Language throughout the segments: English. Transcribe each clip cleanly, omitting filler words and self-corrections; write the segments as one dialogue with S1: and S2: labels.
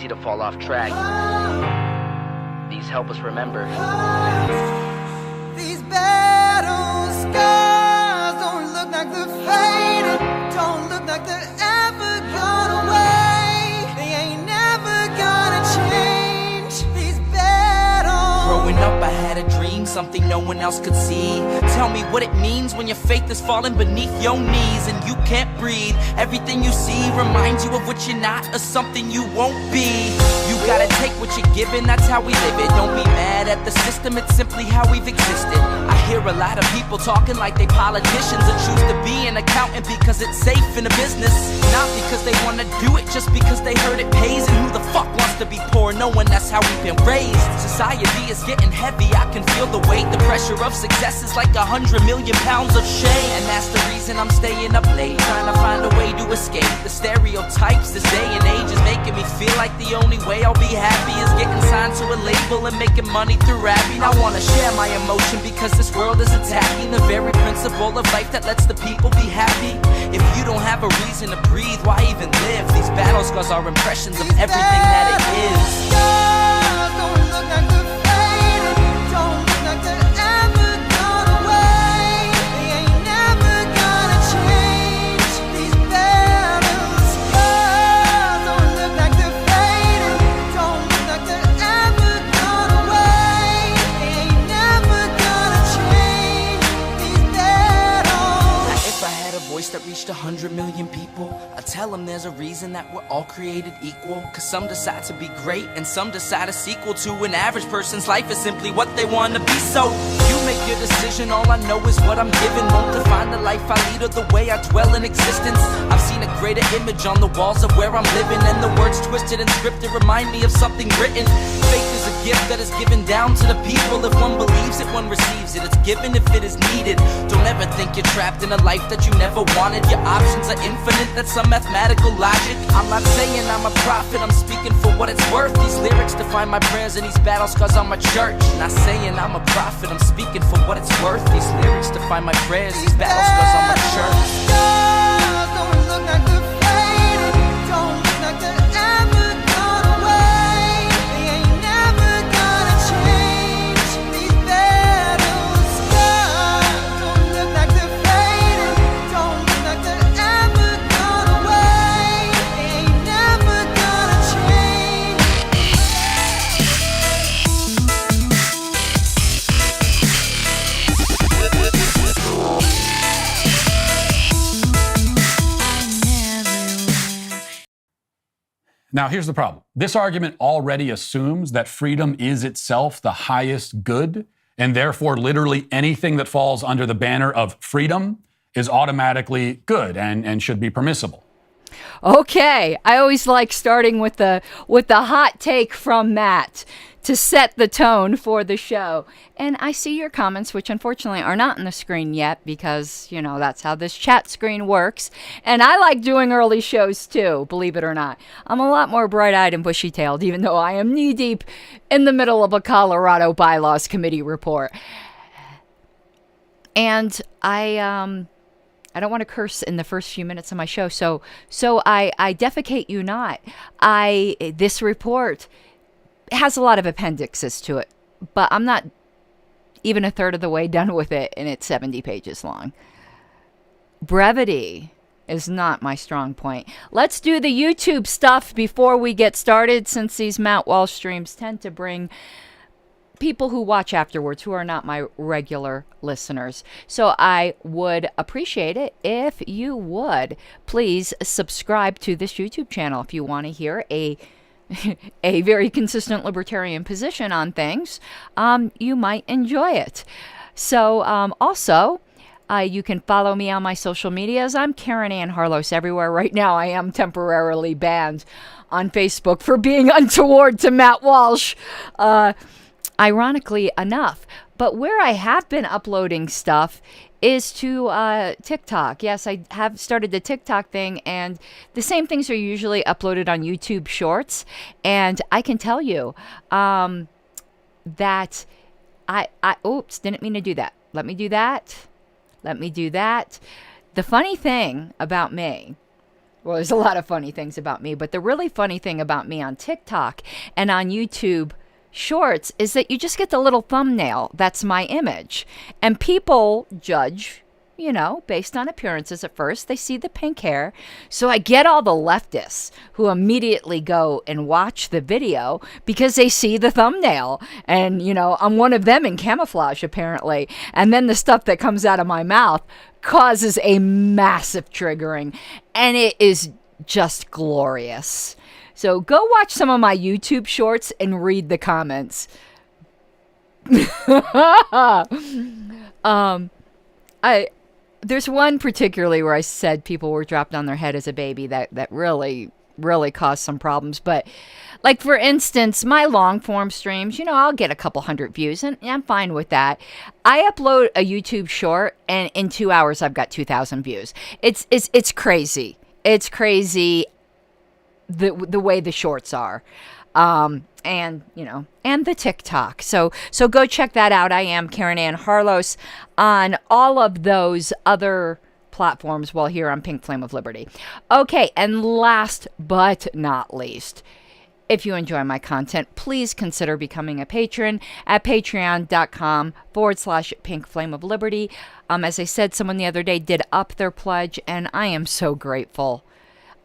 S1: easy to fall off track. These help us remember.
S2: These battle scars don't look like they're faded, don't look like they're ever gone away. They ain't never gonna change. These battles.
S3: Growing up, I had a dream, something no one else could see. Tell me what it means when your faith is falling beneath your knees and you can't breathe. Everything you see reminds you of what you're not or something you won't be. You gotta take what you're given, that's how we live it. Don't be mad at the system, it's simply how we've existed. I hear a lot of people talking like they politicians and choose to be an accountant because it's safe in a business. Not because they wanna do it, just because they heard it pays. And who the fuck wants to be poor knowing that's how we've been raised? Society is getting heavy, I can feel the weight. The pressure of success is like 100 million pounds of shame. And that's the reason I'm staying up late, trying to find a way to escape the stereotypes. This day and age is making me feel like the only way I'll be happy is getting signed to a label and making money through rapping. I wanna share my emotion because this world is attacking the very principle of life that lets the people be happy. If you don't have a reason to breathe, why even live? These battle scars are impressions of everything that it is.
S2: Don't look like they're faded, don't look like they're ever gone away. They ain't never gonna change. These battle scars don't look like they're faded, don't look like they're ever gone away. They ain't never gonna change. These battles.
S3: Now, if I had a voice that reached 100 million people, I'd tell them there's a reason that we're all created equal. Cause some decide to be great and some decide a sequel to an average person's life is simply what they want to be. So you make your decision, all I know is what I'm given. Won't define the life I lead or the way I dwell in existence. I've seen a greater image on the walls of where I'm living, and the words twisted and scripted remind me of something written. Faith is a gift that is given down to the people. If one believes it, one receives it. It's given if it is needed. Don't ever think you're trapped in a life that you never wanted. Your options are infinite, that's some mathematical logic. I'm not saying I'm a prophet, I'm speaking for what it's worth. These lyrics define my prayers and these battle scars on my church. Not saying I'm a prophet, I'm speaking for what it's worth. These lyrics define my prayers, these battle scars on my church.
S2: Don't look like they're faded, don't look like they're ever gone away. They ain't never gonna change. These battle scars don't look like they're faded, don't look like they're ever gone away. They ain't never gonna change.
S4: Now, here's the problem. This argument already assumes that freedom is itself the highest good, and therefore literally anything that falls under the banner of freedom is automatically good and should be permissible.
S5: Okay, I always like starting with the hot take from Matt to set the tone for the show. And I see your comments, which unfortunately are not on the screen yet because, you know, that's how this chat screen works. And I like doing early shows too, believe it or not. I'm a lot more bright-eyed and bushy-tailed, even though I am knee-deep in the middle of a Colorado Bylaws Committee report. And I don't want to curse in the first few minutes of my show, so I defecate you not. This report has a lot of appendixes to it, but I'm not even a third of the way done with it, and it's 70 pages long. Brevity is not my strong point. Let's do the YouTube stuff before we get started, since these Matt Walsh streams tend to bring people who watch afterwards who are not my regular listeners. So I would appreciate it if you would please subscribe to this YouTube channel if you want to hear a very consistent libertarian position on things. You might enjoy it. So also, you can follow me on my social medias. I'm Karen Ann Harlos everywhere. Right now, I am temporarily banned on Facebook for being untoward to Matt Walsh. Ironically enough. But where I have been uploading stuff is to TikTok. Yes, I have started the TikTok thing, and the same things are usually uploaded on YouTube Shorts. And I can tell you that oops, didn't mean to do that. Let me do that. The funny thing about me Well, there's a lot of funny things about me, but the really funny thing about me on TikTok and on YouTube Shorts is that you just get the little thumbnail. That's my image. And people judge, you know, based on appearances at first. They see the pink hair. So I get all the leftists who immediately go and watch the video because they see the thumbnail. And, you know, I'm one of them in camouflage, apparently. And then the stuff that comes out of my mouth causes a massive triggering. And it is just glorious. So go watch some of my YouTube shorts and read the comments. There's one particularly where I said people were dropped on their head as a baby that really caused some problems. But like, for instance, my long form streams, you know, I'll get a couple hundred views and I'm fine with that. I upload a YouTube short and in 2 hours I've got 2,000 views. It's crazy. It's crazy the way the shorts are. And, you know, and the TikTok. So go check that out. I am Karen Ann Harlos on all of those other platforms while here on Pink Flame of Liberty. Okay, and last but not least, if you enjoy my content, please consider becoming a patron at patreon.com/Pink Flame of Liberty. As I said, someone the other day did up their pledge, and I am so grateful.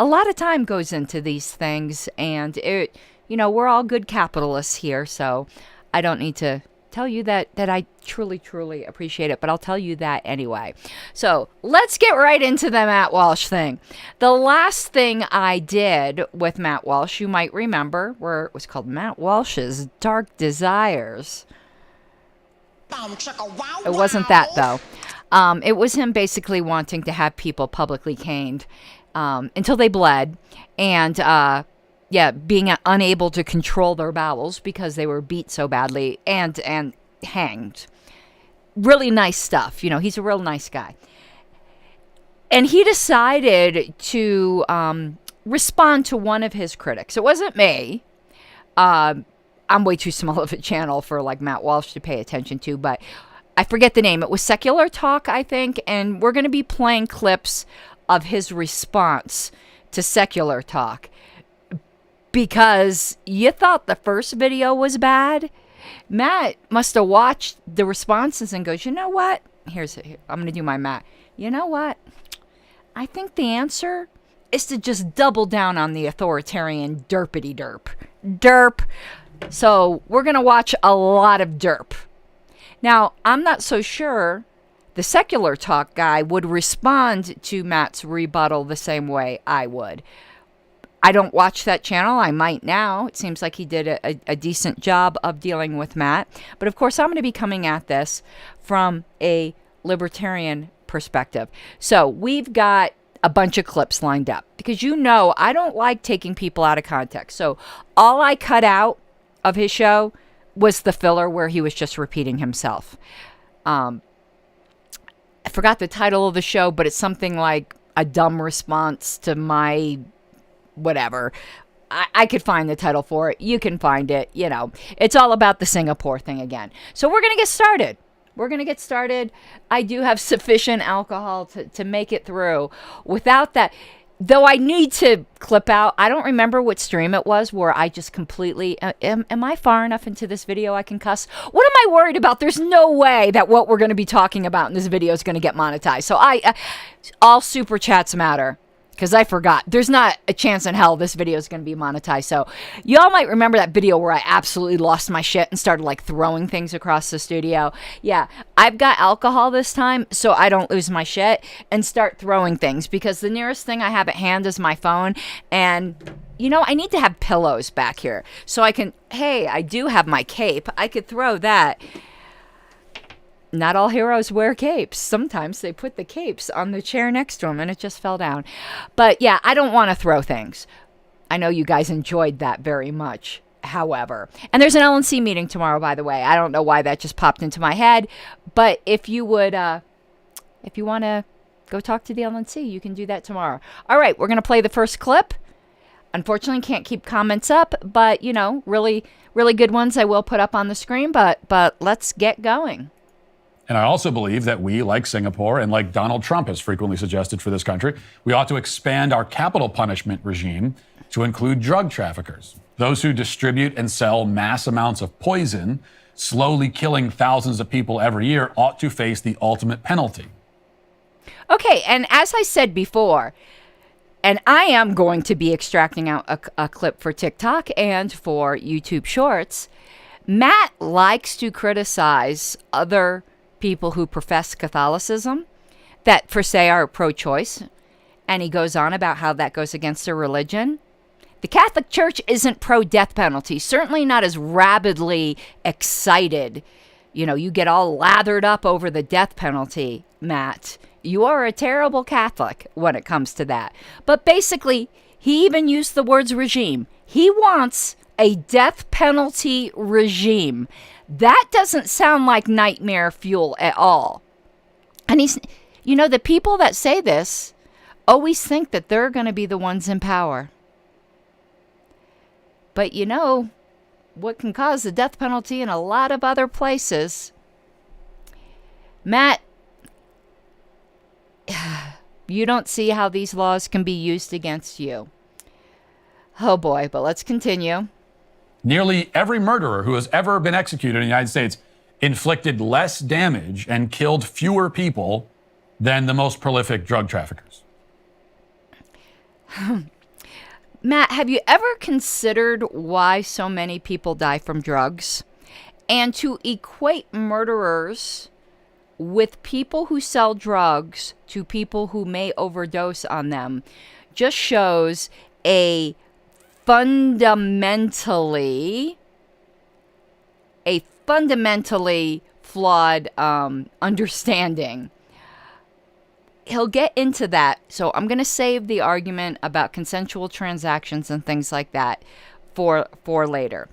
S5: A lot of time goes into these things, and it, you know, we're all good capitalists here, so I don't need to tell you that I truly appreciate it, but I'll tell you that anyway. So let's get right into the Matt Walsh thing. The last thing I did with Matt Walsh, you might remember, where it was called Matt Walsh's Dark Desires. It wasn't that, though. It was him basically wanting to have people publicly caned until they bled, and being unable to control their bowels because they were beat so badly and hanged. Really nice stuff. You know, he's a real nice guy. And he decided to respond to one of his critics. It wasn't me. I'm way too small of a channel for like Matt Walsh to pay attention to, but I forget the name. It was Secular Talk, I think, and we're going to be playing clips of his response to Secular Talk. Because you thought the first video was bad. Matt must have watched the responses and goes, you know what? I'm going to do my Matt. You know what? I think the answer is to just double down on the authoritarian derpity derp. Derp. So we're going to watch a lot of derp. Now, I'm not so sure the Secular Talk guy would respond to Matt's rebuttal the same way I would. I don't watch that channel. I might now. It seems like he did a decent job of dealing with Matt. But of course, I'm going to be coming at this from a libertarian perspective. So we've got a bunch of clips lined up because, you know, I don't like taking people out of context. So all I cut out of his show was the filler where he was just repeating himself. I forgot the title of the show, but it's something like a dumb response to my whatever. I could find the title for it. You can find it. You know, it's all about the Singapore thing again. So we're going to get started. I do have sufficient alcohol to make it through without that. Though I need to clip out, I don't remember what stream it was where I just completely, am I far enough into this video I can cuss? What am I worried about? There's no way that what we're going to be talking about in this video is going to get monetized. So all super chats matter. Because I forgot. There's not a chance in hell this video is going to be monetized. So y'all might remember that video where I absolutely lost my shit and started like throwing things across the studio. Yeah, I've got alcohol this time so I don't lose my shit and start throwing things, because the nearest thing I have at hand is my phone. And, you know, I need to have pillows back here so I can, hey, I do have my cape. I could throw that. Not all heroes wear capes. Sometimes they put the capes on the chair next to them and it just fell down. But yeah, I don't want to throw things. I know you guys enjoyed that very much. However, and there's an LNC meeting tomorrow, by the way. I don't know why that just popped into my head. But if you would, if you want to go talk to the LNC, you can do that tomorrow. All right, we're going to play the first clip. Unfortunately, can't keep comments up, but, you know, really good ones I will put up on the screen. But let's get going.
S4: And I also believe that we, like Singapore and like Donald Trump has frequently suggested for this country, we ought to expand our capital punishment regime to include drug traffickers, those who distribute and sell mass amounts of poison, slowly killing thousands of people every year, ought to face the ultimate penalty.
S5: Okay, and as I said before, and I am going to be extracting out a clip for TikTok and for YouTube Shorts, Matt likes to criticize other people who profess Catholicism that, for say, are pro-choice, and he goes on about how that goes against their religion. The Catholic Church isn't pro-death penalty, certainly not as rabidly excited. You know, you get all lathered up over the death penalty, Matt. You are a terrible Catholic when it comes to that. But basically, he even used the words regime. He wants a death penalty regime. That doesn't sound like nightmare fuel at all. And he's, you know, the people that say this always think that they're going to be the ones in power. But you know what can cause the death penalty in a lot of other places? Matt, you don't see how these laws can be used against you. Oh boy, but let's continue.
S4: Nearly every murderer who has ever been executed in the United States inflicted less damage and killed fewer people than the most prolific drug traffickers.
S5: Matt, have you ever considered why so many people die from drugs? And to equate murderers with people who sell drugs to people who may overdose on them just shows a fundamentally flawed understanding. He'll get into that, so I'm going to save the argument about consensual transactions and things like that for later.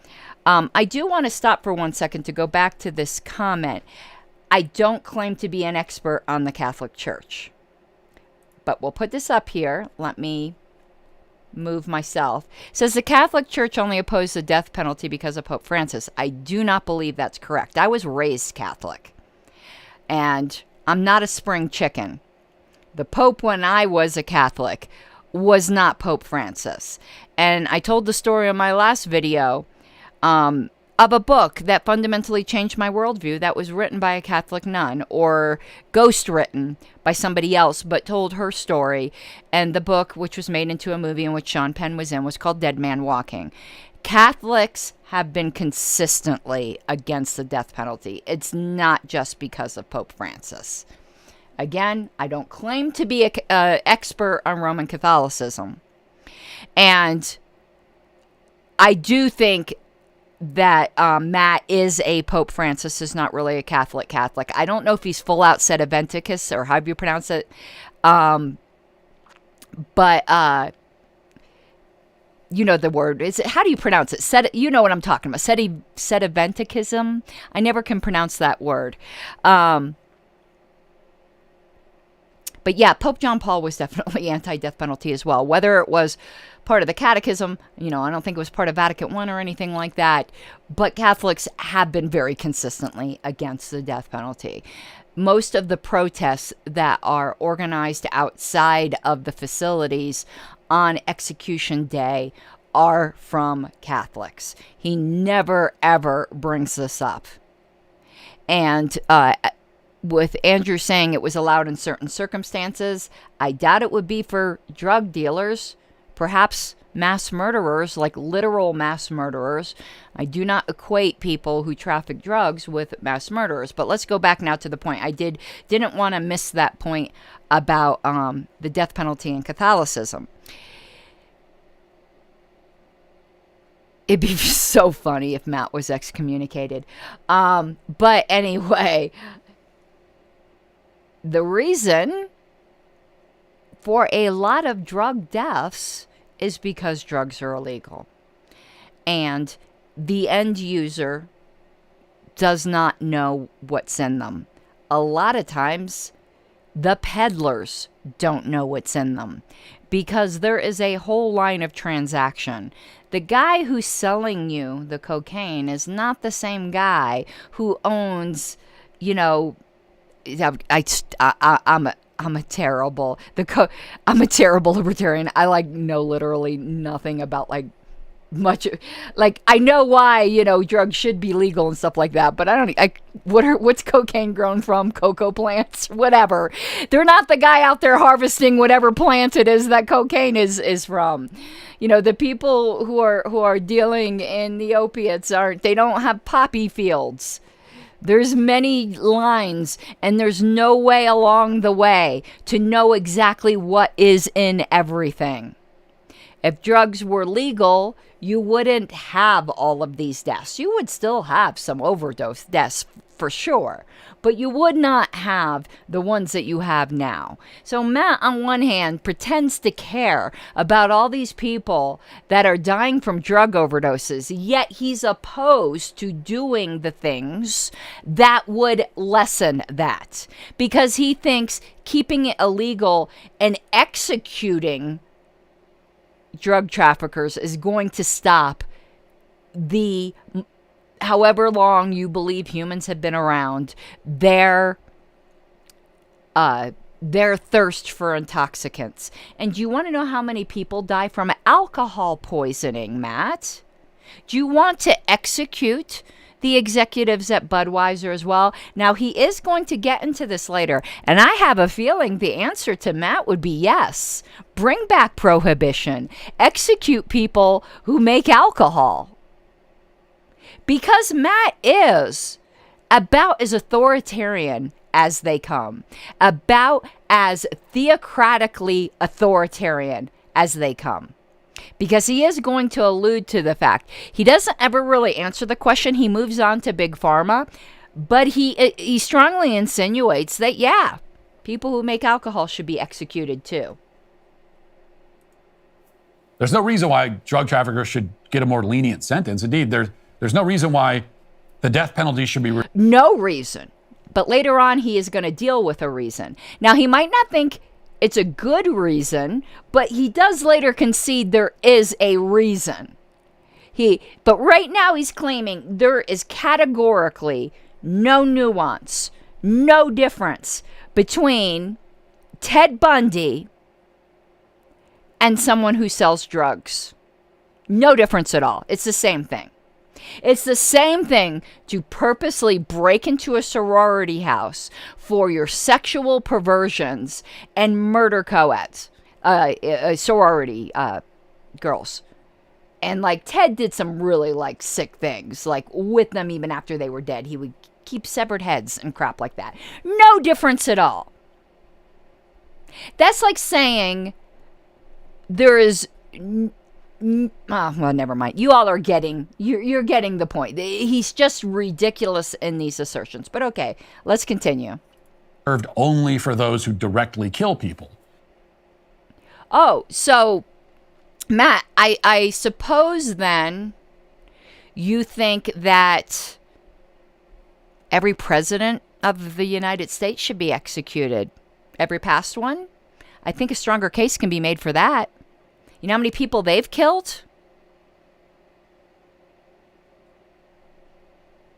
S5: I do want to stop for 1 second to go back to this comment. I don't claim to be an expert on the Catholic Church, but we'll put this up here. Let me move myself. It says the Catholic Church only opposed the death penalty because of Pope Francis. I do not believe that's correct. I was raised Catholic, and I'm not a spring chicken. The Pope, when I was a Catholic, was not Pope Francis. And I told the story in my last video of a book that fundamentally changed my worldview that was written by a Catholic nun, or ghost written by somebody else, but told her story. And the book, which was made into a movie in which Sean Penn was in, was called Dead Man Walking. Catholics have been consistently against the death penalty. It's not just because of Pope Francis. Again, I don't claim to be an expert on Roman Catholicism. And I do think that Matt is a Pope Francis is not really a Catholic. I don't know if he's full out Sedeventicus or how you pronounce it. But you know the word. How do you pronounce it? You know what I'm talking about. Sedeventicism. I never can pronounce that word. But yeah, Pope John Paul was definitely anti-death penalty as well. Whether it was part of the catechism, you know, I don't think it was part of Vatican I or anything like that. But Catholics have been very consistently against the death penalty. Most of the protests that are organized outside of the facilities on execution day are from Catholics. He never, ever brings this up. And with Andrew saying it was allowed in certain circumstances, I doubt it would be for drug dealers, perhaps mass murderers, like literal mass murderers. I do not equate people who traffic drugs with mass murderers. But let's go back now to the point. I didn't want to miss that point about the death penalty in Catholicism. It'd be so funny if Matt was excommunicated. But anyway, the reason for a lot of drug deaths is because drugs are illegal. And the end user does not know what's in them. A lot of times, the peddlers don't know what's in them because there is a whole line of transaction. The guy who's selling you the cocaine is not the same guy who owns, you know, I'm a terrible I'm a terrible libertarian. I like know literally nothing about like much. Like I know why, you know, drugs should be legal and stuff like that, but what's cocaine grown from? Cocoa plants, whatever. They're not the guy out there harvesting whatever plant it is that cocaine is from. You know, the people who are dealing in the opiates they don't have poppy fields. There's many lines, and there's no way along the way to know exactly what is in everything. If drugs were legal, you wouldn't have all of these deaths. You would still have some overdose deaths for sure, but you would not have the ones that you have now. So Matt, on one hand, pretends to care about all these people that are dying from drug overdoses, yet he's opposed to doing the things that would lessen that, because he thinks keeping it illegal and executing drug traffickers is going to stop the however long you believe humans have been around, their thirst for intoxicants. And do you want to know how many people die from alcohol poisoning, Matt? Do you want to execute the executives at Budweiser as well? Now, he is going to get into this later, and I have a feeling the answer to Matt would be yes. Bring back prohibition. Execute people who make alcohol. Because Matt is about as authoritarian as they come, about as theocratically authoritarian as they come. Because he is going to allude to the fact he doesn't ever really answer the question. He moves on to Big Pharma, but he strongly insinuates that, yeah, people who make alcohol should be executed too.
S4: There's no reason why drug traffickers should get a more lenient sentence. Indeed, there's no reason why the death penalty should be...
S5: No reason. But later on, he is going to deal with a reason. Now, he might not think it's a good reason, but he does later concede there is a reason. But right now, he's claiming there is categorically no nuance, no difference between Ted Bundy and someone who sells drugs. No difference at all. It's the same thing. It's the same thing to purposely break into a sorority house for your sexual perversions and murder co-eds, sorority girls. And like Ted did some really like sick things, like with them even after they were dead. He would keep severed heads and crap like that. No difference at all. That's like saying there is... well, never mind. You all are you're getting the point. He's just ridiculous in these assertions. But okay, let's continue.
S4: Served only for those who directly kill people.
S5: Oh, so Matt, I suppose then you think that every president of the United States should be executed. Every past one? I think a stronger case can be made for that. You know how many people they've killed?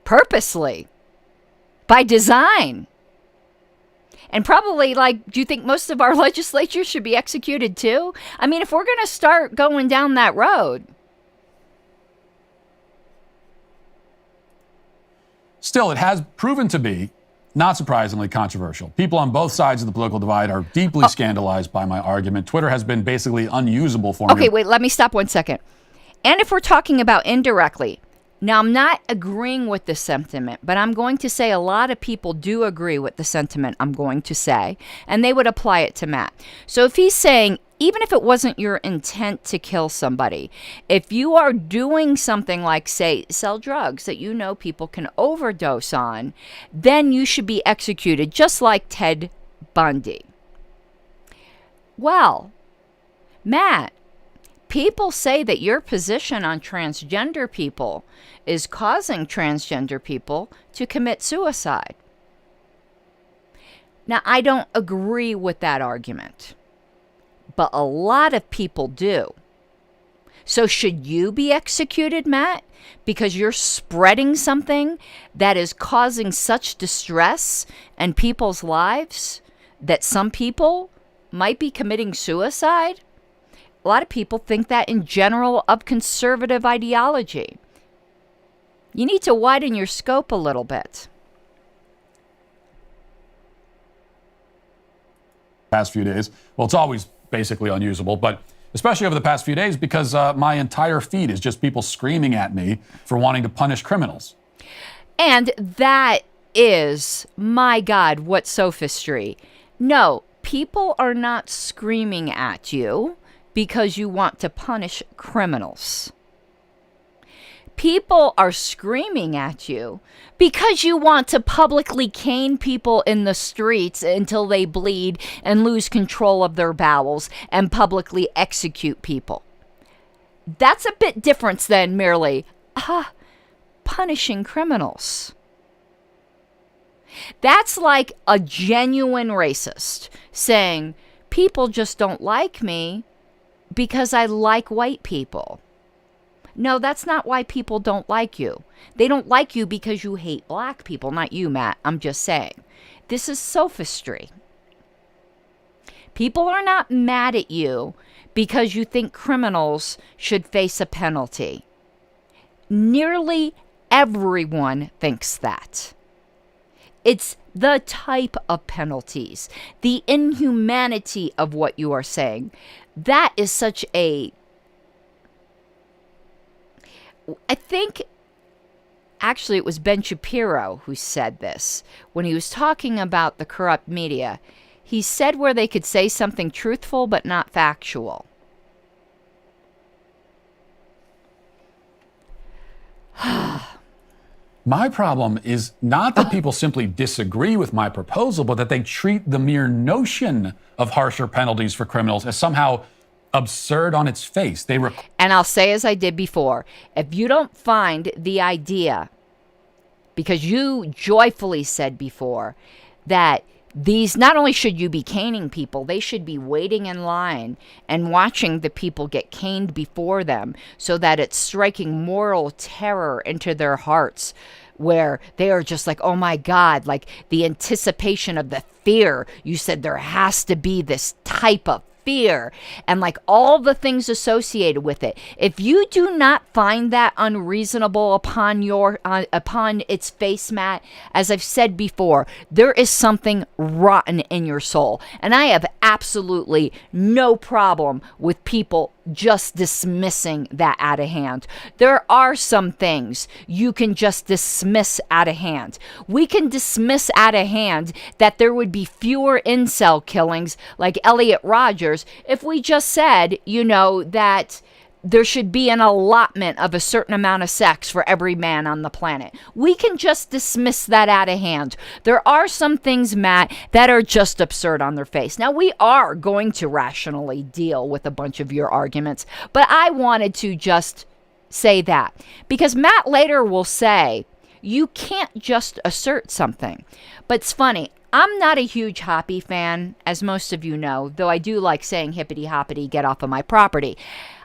S5: Purposely. By design. And probably, like, do you think most of our legislatures should be executed too? I mean, if we're going to start going down that road.
S4: Still, it has proven to be, not surprisingly, controversial. People on both sides of the political divide are deeply scandalized by my argument. Twitter has been basically unusable for me.
S5: Okay, wait, let me stop 1 second. And if we're talking about indirectly, now I'm not agreeing with the sentiment, but I'm going to say a lot of people do agree with the sentiment I'm going to say, and they would apply it to Matt. So if he's saying, even if it wasn't your intent to kill somebody, if you are doing something like, say, sell drugs that you know people can overdose on, then you should be executed, just like Ted Bundy. Well, Matt, people say that your position on transgender people is causing transgender people to commit suicide. Now, I don't agree with that argument, but a lot of people do. So should you be executed, Matt? Because you're spreading something that is causing such distress in people's lives that some people might be committing suicide? A lot of people think that in general of conservative ideology. You need to widen your scope a little bit.
S4: Past few days. Well, it's always basically unusable, but especially over the past few days because my entire feed is just people screaming at me for wanting to punish criminals.
S5: And that is, my God, what sophistry. No, people are not screaming at you because you want to punish criminals. People are screaming at you because you want to publicly cane people in the streets until they bleed and lose control of their bowels and publicly execute people. That's a bit different than merely punishing criminals. That's like a genuine racist saying, people just don't like me because I like white people. No, that's not why people don't like you. They don't like you because you hate black people. Not you, Matt. I'm just saying. This is sophistry. People are not mad at you because you think criminals should face a penalty. Nearly everyone thinks that. It's the type of penalties, the inhumanity of what you are saying. That is such a... I think, actually, it was Ben Shapiro who said this when he was talking about the corrupt media. He said where they could say something truthful but not factual.
S4: My problem is not that people simply disagree with my proposal, but that they treat the mere notion of harsher penalties for criminals as somehow absurd on its face.
S5: And I'll say as I did before, if you don't find the idea, because you joyfully said before that these, not only should you be caning people, they should be waiting in line and watching the people get caned before them so that it's striking moral terror into their hearts, where they are just like, oh my God, like the anticipation of the fear. You said there has to be this type of fear and like all the things associated with it. If you do not find that unreasonable upon its face, Matt, as I've said before, there is something rotten in your soul. And I have absolutely no problem with people just dismissing that out of hand. There are some things you can just dismiss out of hand. We can dismiss out of hand that there would be fewer incel killings like Elliot Rodgers if we just said, that there should be an allotment of a certain amount of sex for every man on the planet. We can just dismiss that out of hand. There are some things, Matt, that are just absurd on their face. Now, we are going to rationally deal with a bunch of your arguments, but I wanted to just say that because Matt later will say, you can't just assert something. But it's funny. I'm not a huge Hoppy fan, as most of you know, though I do like saying hippity hoppity, get off of my property.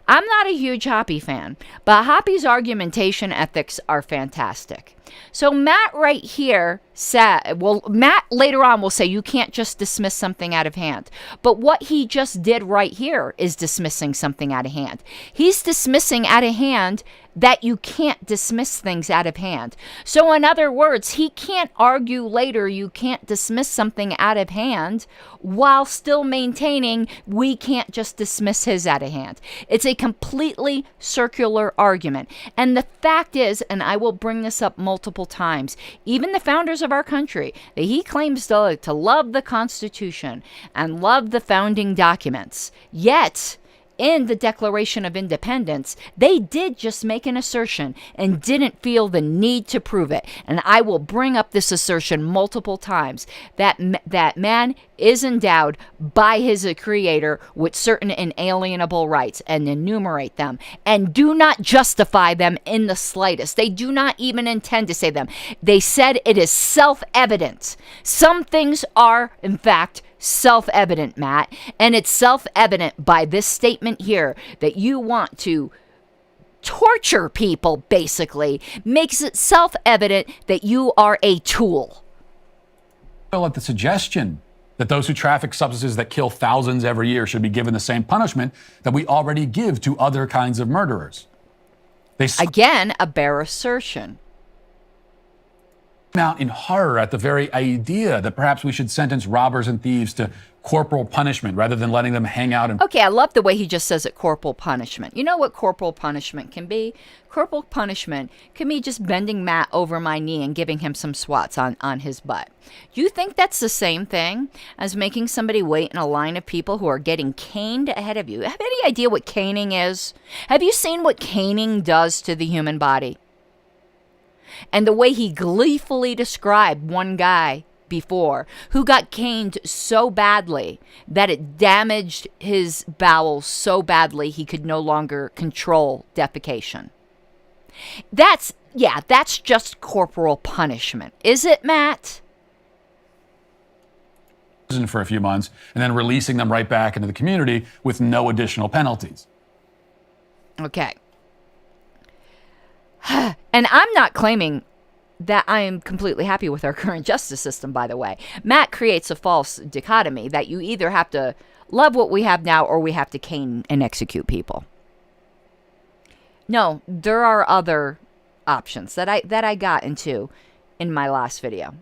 S5: I'm not a huge Hoppy fan, but Hoppy's argumentation ethics are fantastic. So Matt right here said, Matt later on will say you can't just dismiss something out of hand. But what he just did right here is dismissing something out of hand. He's dismissing out of hand that you can't dismiss things out of hand. So in other words, he can't argue later you can't dismiss something out of hand while still maintaining we can't just dismiss his out of hand. It's a completely circular argument. And the fact is, and I will bring this up multiple times, even the founders of our country, that he claims to love the Constitution and love the founding documents, yet in the Declaration of Independence, they did just make an assertion and didn't feel the need to prove it. And I will bring up this assertion multiple times, that man is endowed by his creator with certain inalienable rights, and enumerate them and do not justify them in the slightest. They do not even intend to say them. They said it is self-evident. Some things are, in fact, self-evident, Matt, and it's self-evident by this statement here that you want to torture people, basically, makes it self-evident that you are a tool.
S4: At the suggestion that those who traffic substances that kill thousands every year should be given the same punishment that we already give to other kinds of murderers. They
S5: Again, a bare assertion.
S4: out in horror at the very idea that perhaps we should sentence robbers and thieves to corporal punishment rather than letting them hang out and
S5: Okay, I love the way he just says it, corporal punishment. You know what corporal punishment can be? Corporal punishment can be just bending Matt over my knee and giving him some swats on his butt. You think that's the same thing as making somebody wait in a line of people who are getting caned ahead of you? Have any idea what caning is? Have you seen what caning does to the human body? And the way he gleefully described one guy before who got caned so badly that it damaged his bowels so badly he could no longer control defecation. That's just corporal punishment. Is it, Matt?
S4: prison for a few months and then releasing them right back into the community with no additional penalties.
S5: Okay. And I'm not claiming that I am completely happy with our current justice system, by the way. Matt creates a false dichotomy that you either have to love what we have now or we have to cane and execute people. No, there are other options that I got into in my last video.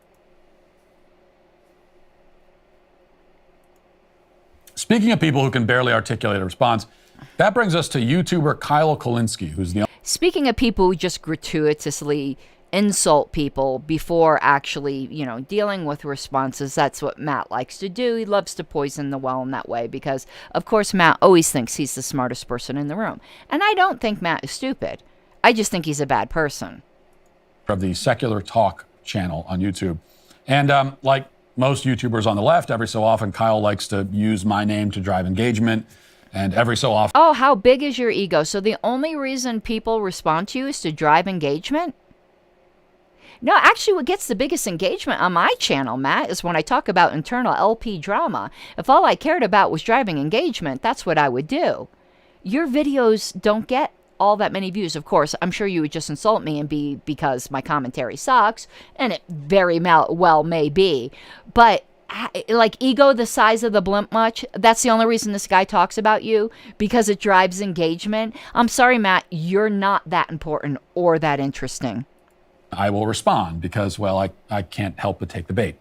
S4: Speaking of people who can barely articulate a response, that brings us to YouTuber Kyle Kolinsky, who's the
S5: Speaking of people who just gratuitously insult people before actually, dealing with responses, that's what Matt likes to do. He loves to poison the well in that way because, of course, Matt always thinks he's the smartest person in the room. And I don't think Matt is stupid. I just think he's a bad person.
S4: of the Secular Talk channel on YouTube. And like most YouTubers on the left, every so often Kyle likes to use my name to drive engagement. And every so often...
S5: Oh, how big is your ego? So the only reason people respond to you is to drive engagement? No, actually what gets the biggest engagement on my channel, Matt, is when I talk about internal LP drama. If all I cared about was driving engagement, that's what I would do. Your videos don't get all that many views. Of course, I'm sure you would just insult me and be because my commentary sucks, and it very well may be. But like ego the size of the blimp much? That's the only reason this guy talks about you, because it drives engagement. I'm sorry, Matt, you're not that important or that interesting.
S4: I will respond because, well, I can't help but take the bait.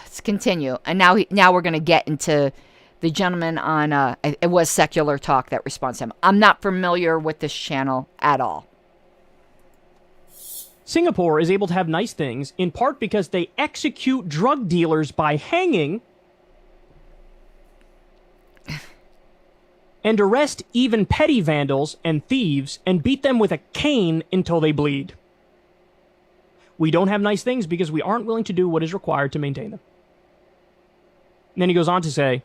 S5: Let's continue. And now we're going to get into the gentleman on, it was Secular Talk that responds to him. I'm not familiar with this channel at all.
S6: Singapore is able to have nice things in part because they execute drug dealers by hanging and arrest even petty vandals and thieves and beat them with a cane until they bleed. We don't have nice things because we aren't willing to do what is required to maintain them. And then he goes on to say,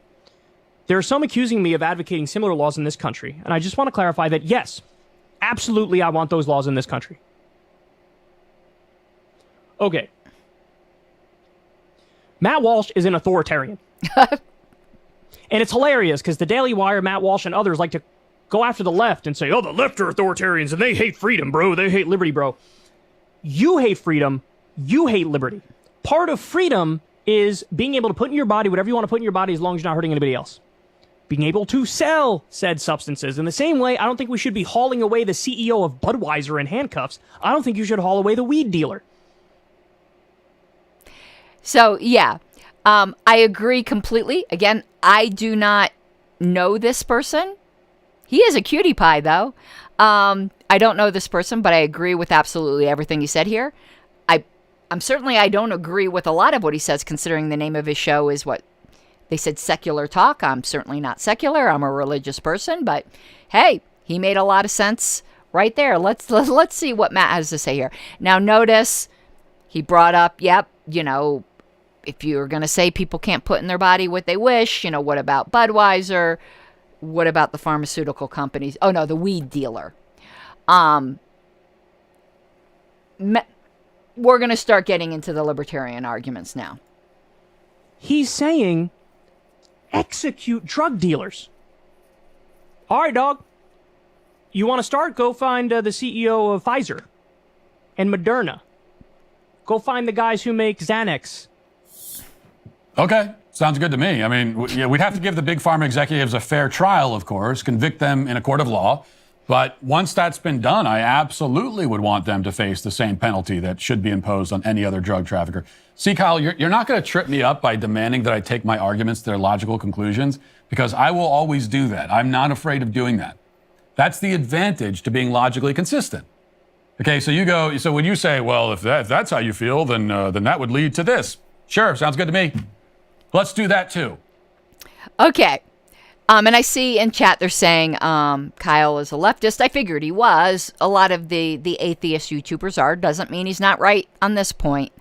S6: there are some accusing me of advocating similar laws in this country, and I just want to clarify that yes, absolutely I want those laws in this country. Okay. Matt Walsh is an authoritarian. And it's hilarious because the Daily Wire, Matt Walsh, and others like to go after the left and say, oh, the left are authoritarians and they hate freedom, bro. They hate liberty, bro. You hate freedom. You hate liberty. Part of freedom is being able to put in your body whatever you want to put in your body as long as you're not hurting anybody else. Being able to sell said substances. In the same way, I don't think we should be hauling away the CEO of Budweiser in handcuffs. I don't think you should haul away the weed dealer.
S5: So, yeah, I agree completely. Again, I do not know this person. He is a cutie pie, though. I don't know this person, but I agree with absolutely everything he said here. I don't agree with a lot of what he says, considering the name of his show is what they said, Secular Talk. I'm certainly not secular. I'm a religious person, but hey, he made a lot of sense right there. Let's see what Matt has to say here. Now, notice he brought up, if you're going to say people can't put in their body what they wish, what about Budweiser? What about the pharmaceutical companies? Oh, no, the weed dealer. We're going to start getting into the libertarian arguments now.
S6: He's saying execute drug dealers. All right, dog. You want to start? Go find the CEO of Pfizer and Moderna. Go find the guys who make Xanax.
S4: Okay, sounds good to me. I mean, we'd have to give the big pharma executives a fair trial, of course, convict them in a court of law. But once that's been done, I absolutely would want them to face the same penalty that should be imposed on any other drug trafficker. See, Kyle, you're not going to trip me up by demanding that I take my arguments to their logical conclusions, because I will always do that. I'm not afraid of doing that. That's the advantage to being logically consistent. Okay, so when you say, well, if that's how you feel, then that would lead to this. Sure, sounds good to me. Let's do that too.
S5: Okay. And I see in chat they're saying Kyle is a leftist. I figured he was. A lot of the atheist YouTubers are. Doesn't mean he's not right on this point.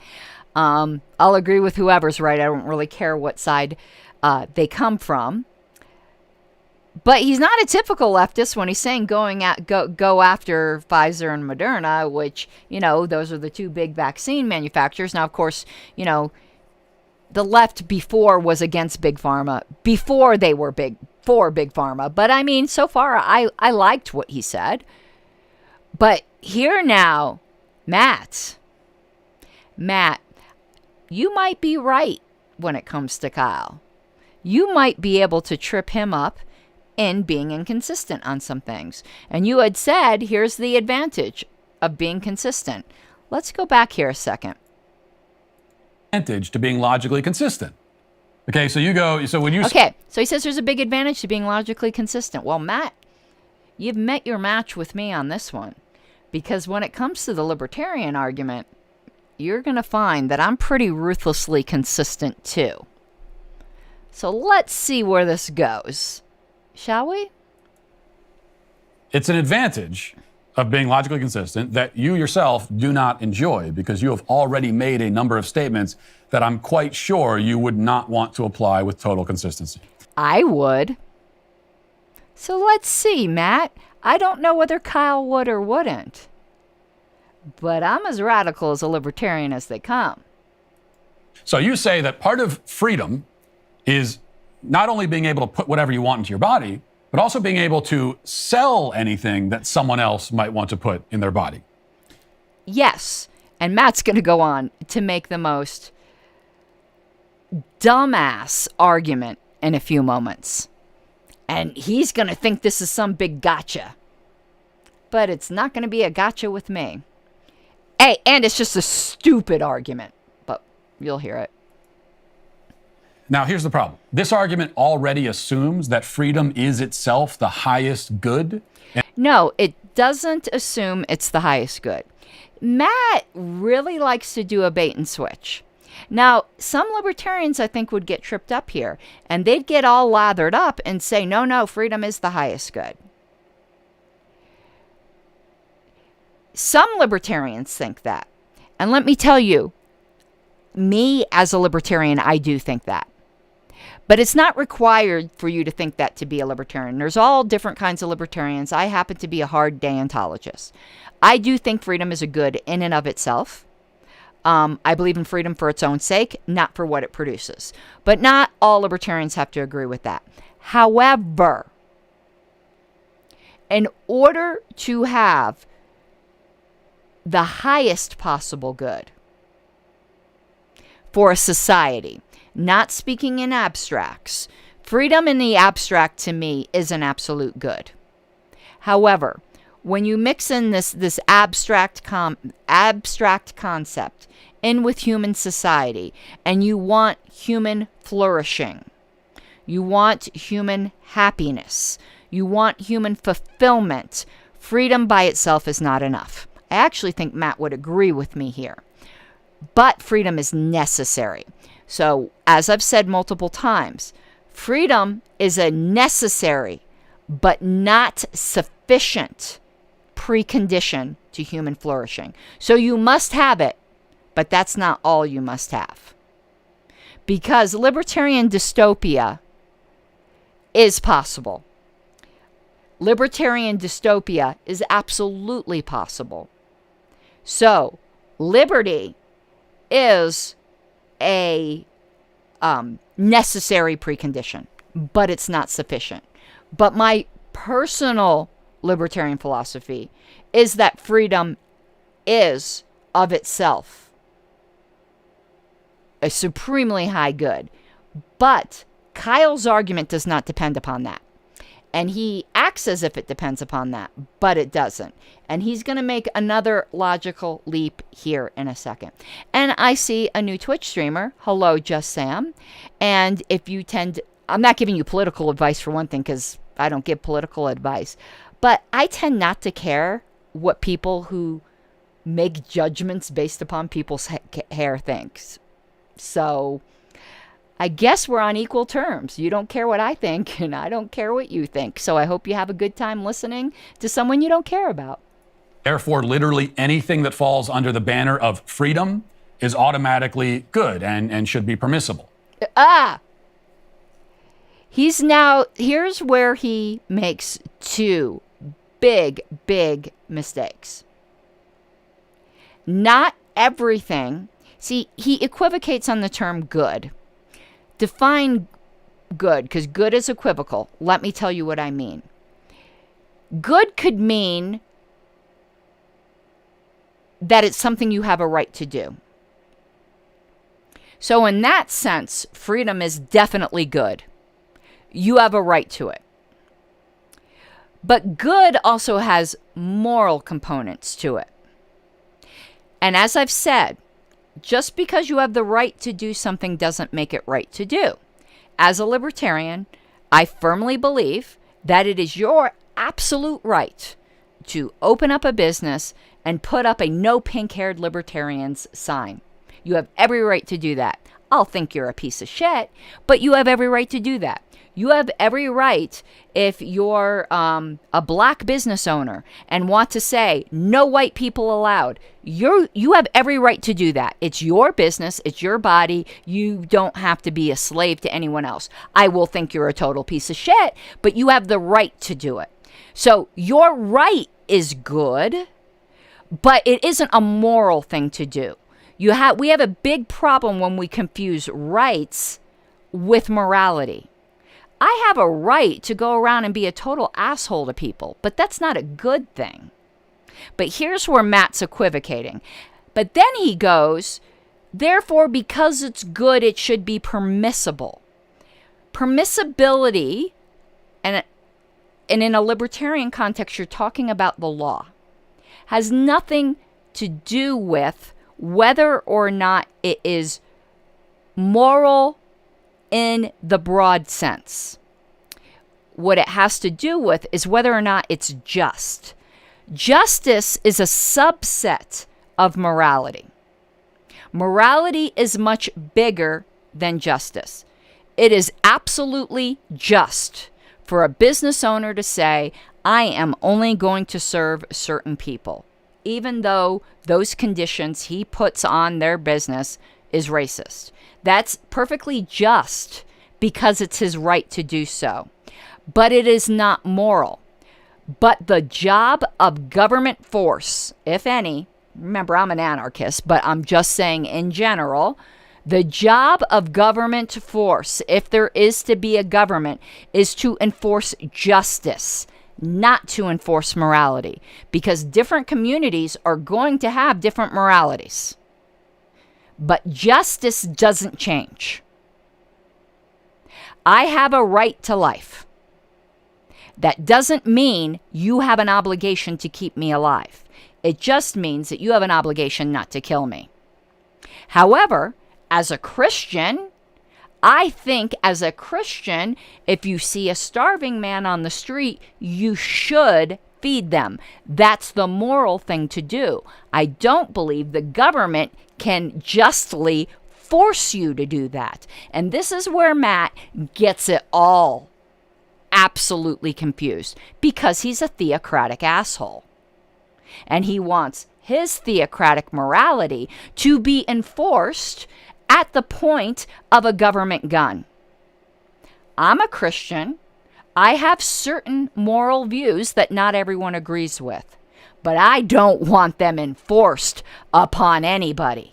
S5: I'll agree with whoever's right. I don't really care what side they come from. But he's not a typical leftist when he's saying go after Pfizer and Moderna, which, those are the two big vaccine manufacturers. Now, of course, the left before was against Big Pharma, before they were for Big Pharma. But I mean, so far, I liked what he said. But here now, Matt, you might be right when it comes to Kyle. You might be able to trip him up in being inconsistent on some things. And you had said, here's the advantage of being consistent. Let's go back here a second.
S4: Advantage to being logically consistent. Okay, so
S5: Okay, so he says there's a big advantage to being logically consistent. Well, Matt, you've met your match with me on this one. Because when it comes to the libertarian argument, you're going to find that I'm pretty ruthlessly consistent too. So let's see where this goes. Shall we?
S4: It's an advantage of being logically consistent that you yourself do not enjoy, because you have already made a number of statements that I'm quite sure you would not want to apply with total consistency.
S5: I would. So let's see, Matt. I don't know whether Kyle would or wouldn't. But I'm as radical as a libertarian as they come.
S4: So you say that part of freedom is not only being able to put whatever you want into your body, but also being able to sell anything that someone else might want to put in their body.
S5: Yes. And Matt's going to go on to make the most dumbass argument in a few moments. And he's going to think this is some big gotcha. But it's not going to be a gotcha with me. Hey, and it's just a stupid argument. But you'll hear it.
S4: Now, here's the problem. This argument already assumes that freedom is itself the highest good.
S5: No, it doesn't assume it's the highest good. Matt really likes to do a bait and switch. Now, some libertarians, I think, would get tripped up here, and they'd get all lathered up and say, no, freedom is the highest good. Some libertarians think that. And let me tell you, me as a libertarian, I do think that. But it's not required for you to think that to be a libertarian. There's all different kinds of libertarians. I happen to be a hard deontologist. I do think freedom is a good in and of itself. I believe in freedom for its own sake, not for what it produces. But not all libertarians have to agree with that. However, in order to have the highest possible good for a society, not speaking in abstracts, freedom in the abstract to me is an absolute good. However, when you mix in this abstract concept in with human society, and you want human flourishing, you want human happiness, you want human fulfillment, freedom by itself is not enough. I actually think Matt would agree with me here. But freedom is necessary. So, as I've said multiple times, freedom is a necessary but not sufficient precondition to human flourishing. So you must have it, but that's not all you must have. Because libertarian dystopia is possible. Libertarian dystopia is absolutely possible. So, liberty is a necessary precondition, but it's not sufficient. But my personal libertarian philosophy is that freedom is of itself a supremely high good. But Kyle's argument does not depend upon that. And he acts as if it depends upon that, but it doesn't. And he's going to make another logical leap here in a second. And I see a new Twitch streamer. Hello, Just Sam. And if you I'm not giving you political advice for one thing, because I don't give political advice. But I tend not to care what people who make judgments based upon people's hair thinks. So I guess we're on equal terms. You don't care what I think, and I don't care what you think. So I hope you have a good time listening to someone you don't care about.
S4: Therefore, literally anything that falls under the banner of freedom is automatically good and should be permissible.
S5: Here's where he makes two big mistakes. Not everything. See, he equivocates on the term good. Define good, because good is equivocal. Let me tell you what I mean. Good could mean that it's something you have a right to do. So in that sense, freedom is definitely good. You have a right to it. But good also has moral components to it. And as I've said, just because you have the right to do something doesn't make it right to do. As a libertarian, I firmly believe that it is your absolute right to open up a business and put up a no pink-haired libertarians sign. You have every right to do that. I'll think you're a piece of shit, but you have every right to do that. You have every right, if you're a black business owner and want to say no white people allowed, you have every right to do that. It's your business. It's your body. You don't have to be a slave to anyone else. I will think you're a total piece of shit, but you have the right to do it. So your right is good, but it isn't a moral thing to do. We have a big problem when we confuse rights with morality. I have a right to go around and be a total asshole to people, but that's not a good thing. But here's where Matt's equivocating. But then he goes, therefore, because it's good, it should be permissible. Permissibility, and in a libertarian context, you're talking about the law, has nothing to do with whether or not it is moral in the broad sense. What it has to do with is whether or not it's just. Justice is a subset of morality. Morality is much bigger than justice. It is absolutely just for a business owner to say, I am only going to serve certain people, even though those conditions he puts on their business is racist. That's perfectly just because it's his right to do so. But it is not moral. But the job of government force, if any, remember I'm an anarchist, but I'm just saying in general, the job of government force, if there is to be a government, is to enforce justice, not to enforce morality. Because different communities are going to have different moralities. But justice doesn't change. I have a right to life. That doesn't mean you have an obligation to keep me alive. It just means that you have an obligation not to kill me. However, as a Christian, I think as a Christian, if you see a starving man on the street, you should feed them. That's the moral thing to do. I don't believe the government can justly force you to do that. And this is where Matt gets it all absolutely confused, because he's a theocratic asshole. And he wants his theocratic morality to be enforced at the point of a government gun. I'm a Christian. I have certain moral views that not everyone agrees with, but I don't want them enforced upon anybody.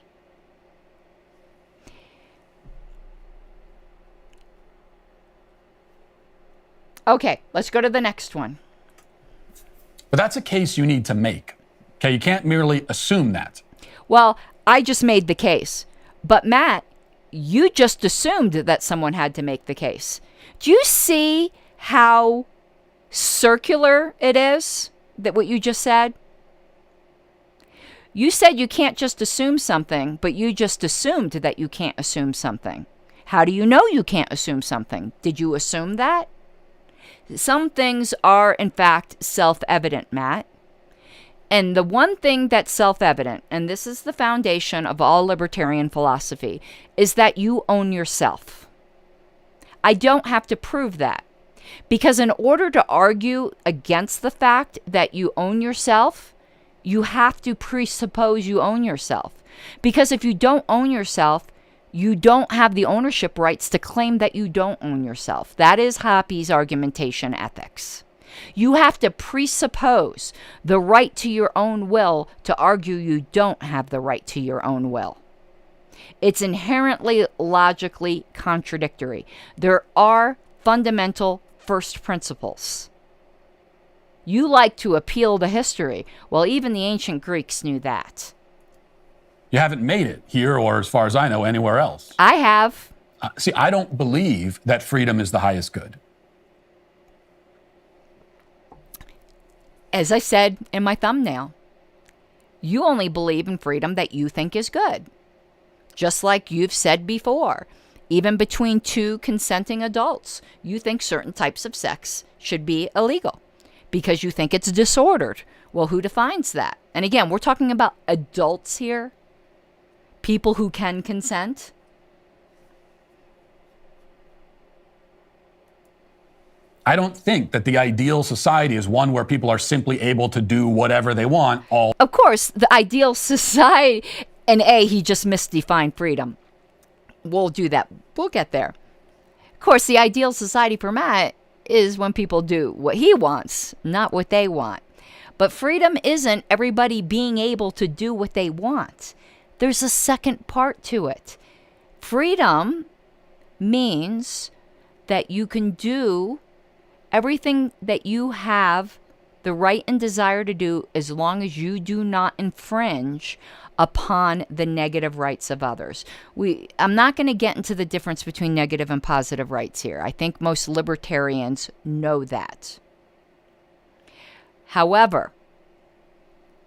S5: Okay, let's go to the next one.
S4: But that's a case you need to make. Okay, you can't merely assume that.
S5: Well, I just made the case. But Matt, you just assumed that someone had to make the case. Do you see how circular it is, that what you just said? You said you can't just assume something, but you just assumed that you can't assume something. How do you know you can't assume something? Did you assume that? Some things are, in fact, self-evident, Matt. And the one thing that's self-evident, and this is the foundation of all libertarian philosophy, is that you own yourself. I don't have to prove that. Because in order to argue against the fact that you own yourself, you have to presuppose you own yourself. Because if you don't own yourself, you don't have the ownership rights to claim that you don't own yourself. That is Hoppy's argumentation ethics. You have to presuppose the right to your own will to argue you don't have the right to your own will. It's inherently logically contradictory. There are fundamental first principles. You like to appeal to history. Well, even the ancient Greeks knew that.
S4: You haven't made it here or, as far as I know, anywhere else.
S5: I have.
S4: See, I don't believe that freedom is the highest good.
S5: As I said in my thumbnail, you only believe in freedom that you think is good. Just like you've said before, even between two consenting adults, you think certain types of sex should be illegal because you think it's disordered. Well, who defines that? And again, we're talking about adults here, people who can consent.
S4: I don't think that the ideal society is one where people are simply able to do whatever they want all.
S5: Of course, the ideal society, and he just misdefined freedom. We'll do that. We'll get there. Of course, the ideal society for Matt is when people do what he wants, not what they want. But freedom isn't everybody being able to do what they want. There's a second part to it. Freedom means that you can do everything that you have the right and desire to do as long as you do not infringe upon the negative rights of others. I'm not going to get into the difference between negative and positive rights here. I think most libertarians know that. However,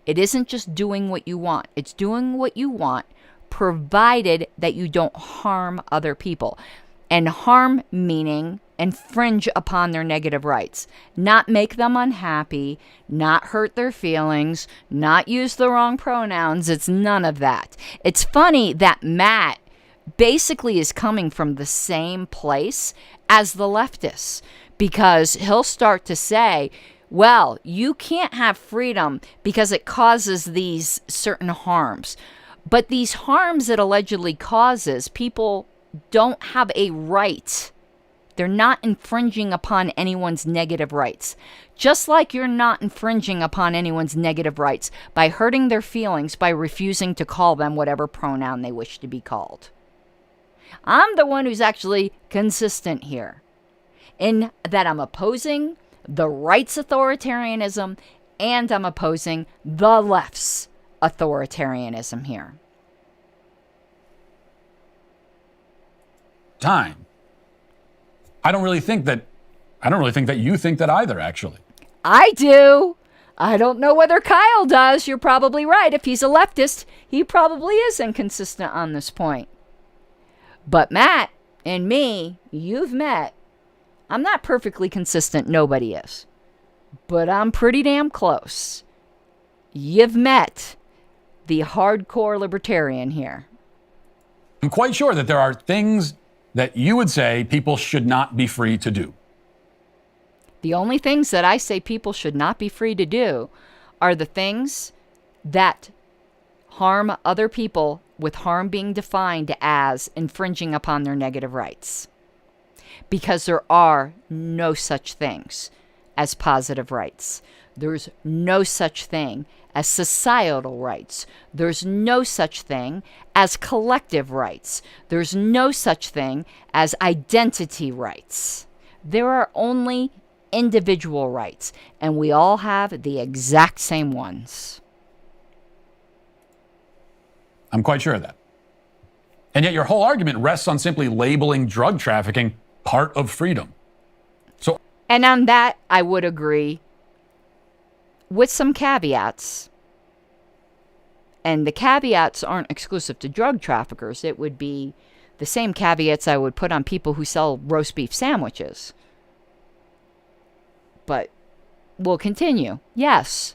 S5: it isn't just doing what you want. It's doing what you want, provided that you don't harm other people. And harm meaning infringe upon their negative rights. Not make them unhappy, not hurt their feelings, not use the wrong pronouns. It's none of that. It's funny that Matt basically is coming from the same place as the leftists, because he'll start to say, well, you can't have freedom because it causes these certain harms. But these harms it allegedly causes, people don't have a right. They're not infringing upon anyone's negative rights. Just like you're not infringing upon anyone's negative rights by hurting their feelings by refusing to call them whatever pronoun they wish to be called. I'm the one who's actually consistent here, in that I'm opposing the right's authoritarianism and I'm opposing the left's authoritarianism here.
S4: Time. I don't really think that you think that either, actually.
S5: I do. I don't know whether Kyle does. You're probably right. If he's a leftist, he probably is inconsistent on this point. But Matt and me, you've met. I'm not perfectly consistent. Nobody is. But I'm pretty damn close. You've met the hardcore libertarian here.
S4: I'm quite sure that there are things that you would say people should not be free to do.
S5: The only things that I say people should not be free to do are the things that harm other people, with harm being defined as infringing upon their negative rights. Because there are no such things as positive rights. There's no such thing as societal rights. There's no such thing as collective rights. There's no such thing as identity rights. There are only individual rights, and we all have the exact same ones.
S4: I'm quite sure of that. And yet your whole argument rests on simply labeling drug trafficking part of freedom. So,
S5: And on that, I would agree with some caveats. And the caveats aren't exclusive to drug traffickers. It would be the same caveats I would put on people who sell roast beef sandwiches. But we'll continue. Yes,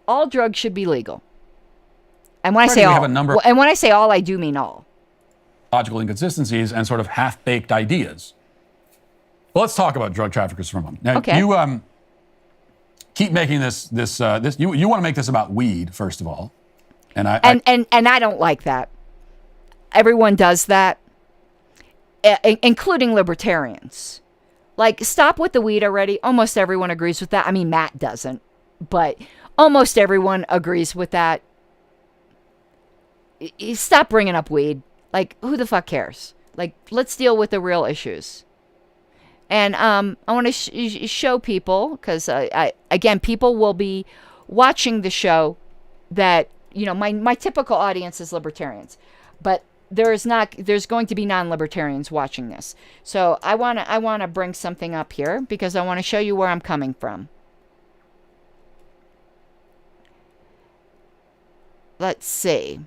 S5: all drugs should be legal. And when I say
S4: we
S5: all,
S4: have a number
S5: and when I say all, I do mean all.
S4: logical inconsistencies and sort of half-baked ideas. Well, let's talk about drug traffickers for a moment. Now,
S5: Okay.
S4: you keep making this. You want to make this about weed, first of all, and
S5: I don't like that. Everyone does that, including libertarians. Like, stop with the weed already. Almost everyone agrees with that. I mean, Matt doesn't, but almost everyone agrees with that. Stop bringing up weed. Like, who the fuck cares? Like, let's deal with the real issues. And I want to show people, because again, people will be watching the show that, you know, my typical audience is libertarians, but there's going to be non-libertarians watching this. So I want to bring something up here because I want to show you where I'm coming from. Let's see.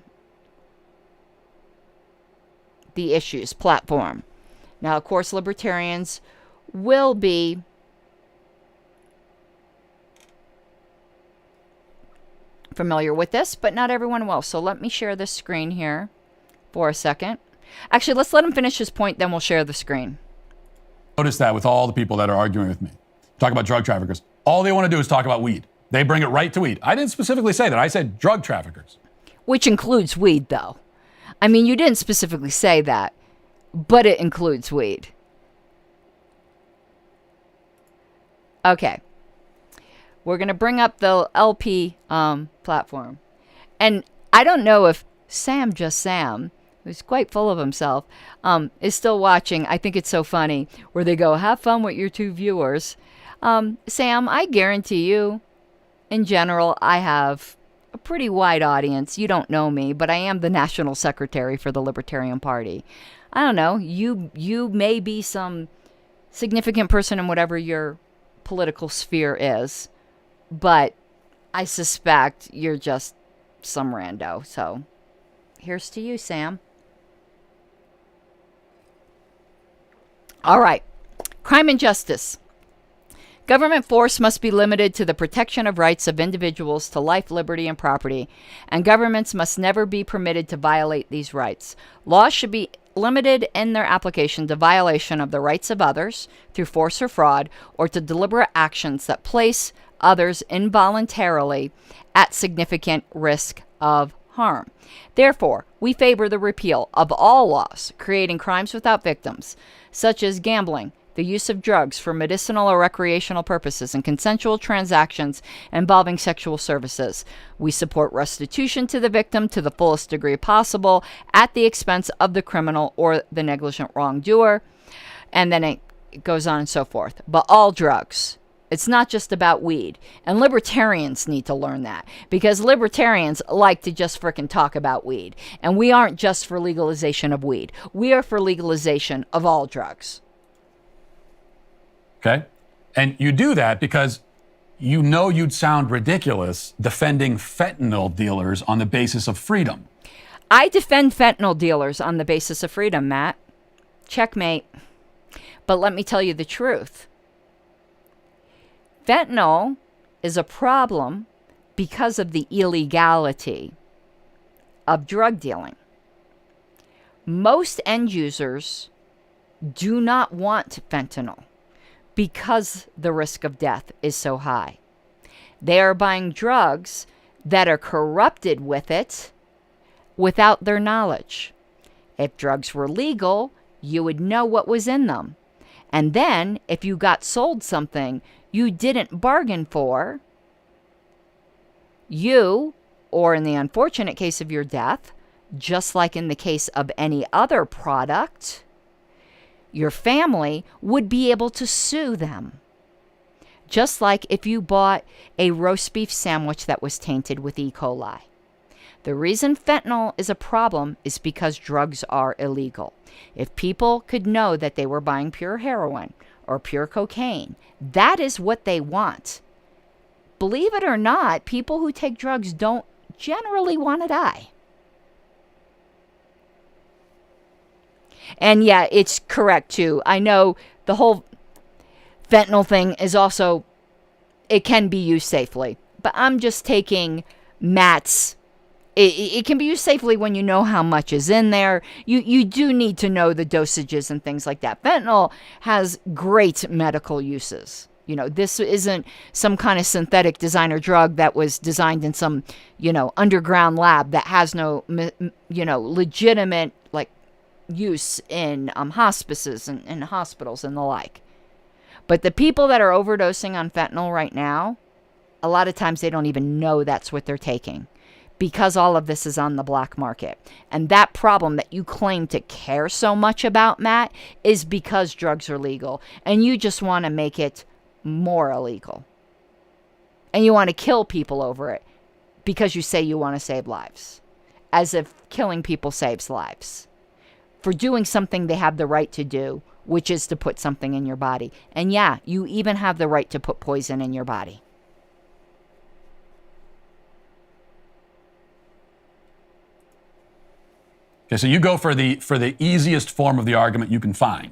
S5: The issues platform. Now, of course, libertarians will be familiar with this, but not everyone will. So let me share this screen here for a second. Actually, let's let him finish his point, then we'll share the screen.
S4: notice that with all the people that are arguing with me. Talk about drug traffickers. All they want to do is talk about weed. They bring it right to weed. I didn't specifically say that. I said drug traffickers.
S5: Which includes weed, though. I mean, you didn't specifically say that, but it includes weed. Okay. We're going to bring up the LP platform. And I don't know if Sam, who's quite full of himself, is still watching. I think it's so funny where they go, have fun with your two viewers. Sam, I guarantee you, in general, I have a pretty wide audience. You don't know me, but I am the national secretary for the Libertarian Party. I don't know. You may be some significant person in whatever your political sphere is, but I suspect you're just some rando. So here's to you, Sam. All right. Crime and justice. Government force must be limited to the protection of rights of individuals to life, liberty, and property, and governments must never be permitted to violate these rights. Laws should be limited in their application to violation of the rights of others through force or fraud, or to deliberate actions that place others involuntarily at significant risk of harm. Therefore, we favor the repeal of all laws creating crimes without victims, such as gambling, the use of drugs for medicinal or recreational purposes, and consensual transactions involving sexual services. We support restitution to the victim to the fullest degree possible at the expense of the criminal or the negligent wrongdoer. And then it goes on and so forth. But all drugs. It's not just about weed. And libertarians need to learn that, because libertarians like to just frickin' talk about weed. And we aren't just for legalization of weed. We are for legalization of all drugs.
S4: Okay? And you do that because you know you'd sound ridiculous defending fentanyl dealers on the basis of freedom.
S5: I defend fentanyl dealers on the basis of freedom, Matt. Checkmate. But let me tell you the truth. Fentanyl is a problem because of the illegality of drug dealing. Most end users do not want fentanyl because the risk of death is so high. They are buying drugs that are corrupted with it without their knowledge. If drugs were legal, you would know what was in them. And then, if you got sold something you didn't bargain for, you, or in the unfortunate case of your death, just like in the case of any other product, your family would be able to sue them. Just like if you bought a roast beef sandwich that was tainted with E. coli. The reason fentanyl is a problem is because drugs are illegal. If people could know that they were buying pure heroin or pure cocaine, that is what they want. Believe it or not, people who take drugs don't generally want to die. And yeah, it's correct too. I know the whole fentanyl thing is also, it can be used safely. But I'm just taking Matt's, it can be used safely when you know how much is in there. You do need to know the dosages and things like that. Fentanyl has great medical uses. You know, this isn't some kind of synthetic designer drug that was designed in some, underground lab that has no, legitimate, use in hospices and hospitals and the like. But the people that are overdosing on fentanyl right now, a lot of times they don't even know that's what they're taking because all of this is on the black market. And that problem that you claim to care so much about, Matt, is because drugs are legal and you just want to make it more illegal. And you want to kill people over it because you say you want to save lives. As if killing people saves lives. For doing something they have the right to do, which is to put something in your body. And yeah, you even have the right to put poison in your body.
S4: Okay, so you go for the easiest form of the argument you can find.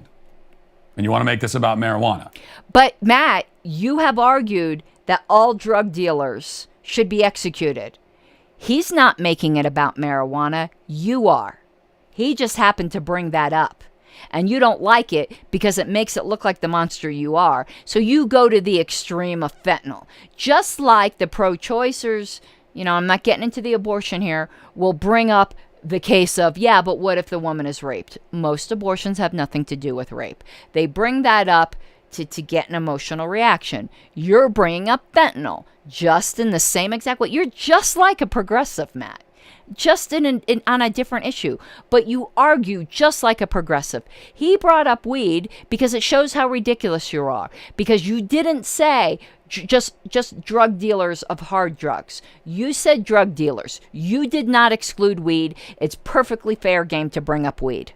S4: And you want to make this about marijuana.
S5: But Matt, you have argued that all drug dealers should be executed. He's not making it about marijuana. You are. He just happened to bring that up. And you don't like it because it makes it look like the monster you are. So you go to the extreme of fentanyl. Just like the pro-choicers, I'm not getting into the abortion here, will bring up the case of, yeah, but what if the woman is raped? Most abortions have nothing to do with rape. They bring that up to get an emotional reaction. You're bringing up fentanyl just in the same exact way. You're just like a progressive, Matt. Just on a different issue, but you argue just like a progressive. He brought up weed because it shows how ridiculous you are, because you didn't say just drug dealers of hard drugs. You said drug dealers. You did not exclude weed. It's perfectly fair game to bring up weed.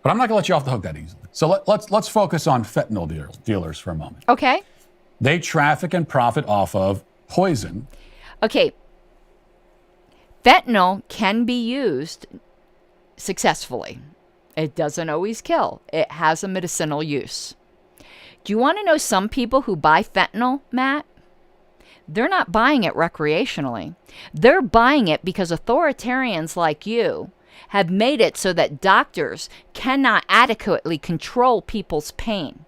S4: But I'm not going to let you off the hook that easily. So let's focus on fentanyl dealers for a moment.
S5: Okay.
S4: They traffic and profit off of poison.
S5: Okay. Fentanyl can be used successfully. It doesn't always kill. It has a medicinal use. Do you want to know some people who buy fentanyl, Matt? They're not buying it recreationally. They're buying it because authoritarians like you have made it so that doctors cannot adequately control people's pain.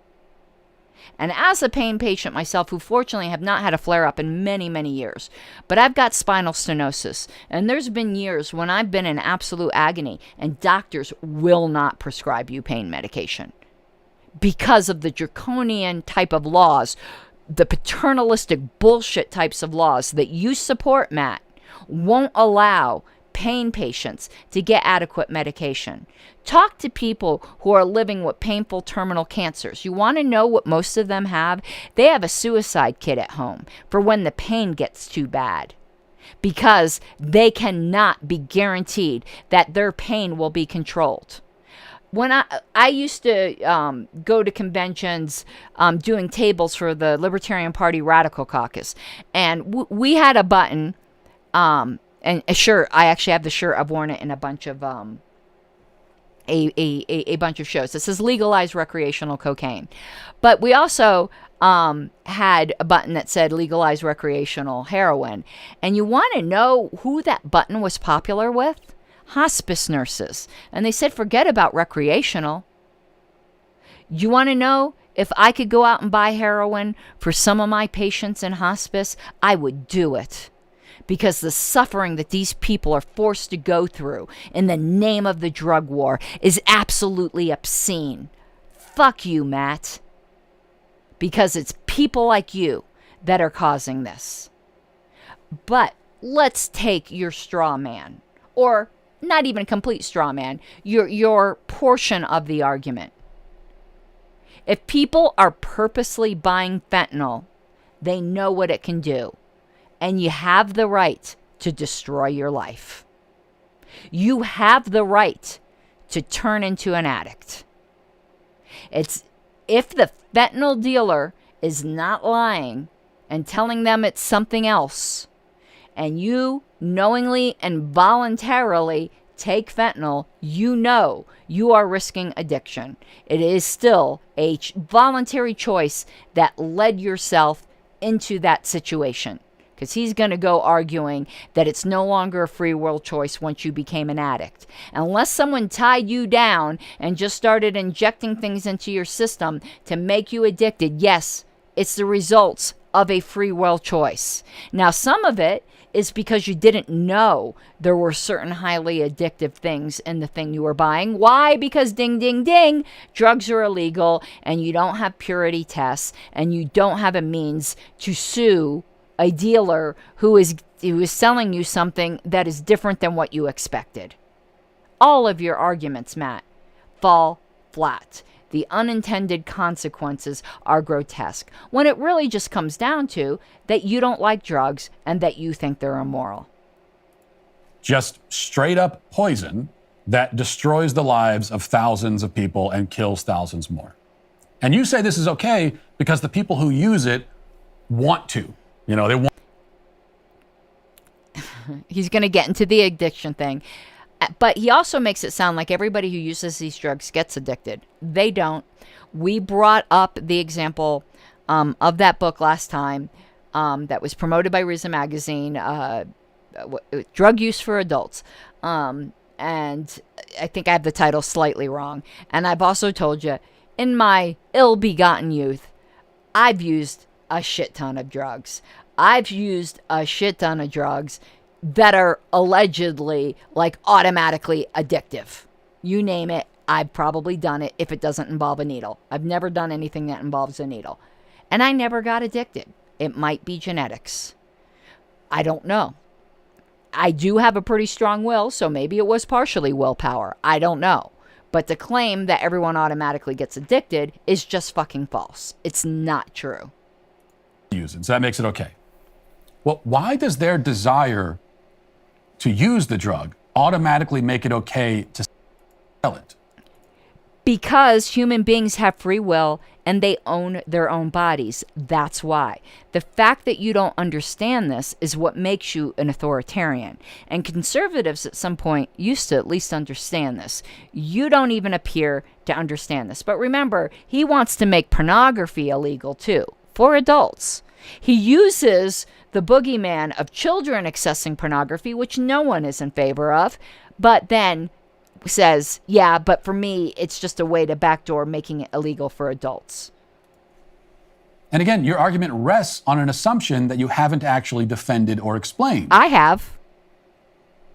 S5: And as a pain patient myself, who fortunately have not had a flare-up in many, many years, but I've got spinal stenosis, and there's been years when I've been in absolute agony, and doctors will not prescribe you pain medication because of the draconian type of laws, the paternalistic bullshit types of laws that you support, Matt, won't allow pain patients to get adequate medication. Talk to people who are living with painful terminal cancers. You want to know what most of them have? They have a suicide kit at home for when the pain gets too bad, because they cannot be guaranteed that their pain will be controlled. When I used to go to conventions doing tables for the Libertarian Party Radical Caucus, and we had a button and a shirt. I actually have the shirt. I've worn it in a bunch of a bunch of shows. It says legalize recreational cocaine. But we also had a button that said legalize recreational heroin. And you want to know who that button was popular with? Hospice nurses. And they said, forget about recreational. You want to know if I could go out and buy heroin for some of my patients in hospice? I would do it. Because the suffering that these people are forced to go through in the name of the drug war is absolutely obscene. Fuck you, Matt. Because it's people like you that are causing this. But let's take your straw man, or not even a complete straw man, your portion of the argument. If people are purposely buying fentanyl, they know what it can do. And you have the right to destroy your life. You have the right to turn into an addict. It's if the fentanyl dealer is not lying and telling them it's something else, and you knowingly and voluntarily take fentanyl, you know you are risking addiction. It is still a voluntary choice that led yourself into that situation. Because he's going to go arguing that it's no longer a free will choice once you became an addict. Unless someone tied you down and just started injecting things into your system to make you addicted, yes, it's the results of a free will choice. Now, some of it is because you didn't know there were certain highly addictive things in the thing you were buying. Why? Because ding, ding, ding, drugs are illegal and you don't have purity tests and you don't have a means to sue a dealer who is selling you something that is different than what you expected. All of your arguments, Matt, fall flat. The unintended consequences are grotesque, when it really just comes down to that you don't like drugs and that you think they're immoral.
S4: Just straight up poison that destroys the lives of thousands of people and kills thousands more. And you say this is okay because the people who use it want to. You know, they want.
S5: He's going to get into the addiction thing. But he also makes it sound like everybody who uses these drugs gets addicted. They don't. We brought up the example of that book last time that was promoted by Reason Magazine, Drug Use for Adults. And I think I have the title slightly wrong. And I've also told you, in my ill-begotten youth, I've used a shit ton of drugs. I've used a shit ton of drugs that are allegedly, like, automatically addictive. You name it, I've probably done it if it doesn't involve a needle. I've never done anything that involves a needle. And I never got addicted. It might be genetics. I don't know. I do have a pretty strong will, so maybe it was partially willpower. I don't know. But to claim that everyone automatically gets addicted is just fucking false. It's not true.
S4: Use it, so that makes it okay. Well, why does their desire to use the drug automatically make it okay to sell it?
S5: Because human beings have free will and they own their own bodies. That's why. The fact that you don't understand this is what makes you an authoritarian. And conservatives at some point used to at least understand this. You don't even appear to understand this. But remember, he wants to make pornography illegal too, for adults. He uses the boogeyman of children accessing pornography, which no one is in favor of, but then says, yeah, but for me, it's just a way to backdoor making it illegal for adults.
S4: And again, your argument rests on an assumption that you haven't actually defended or explained.
S5: I have.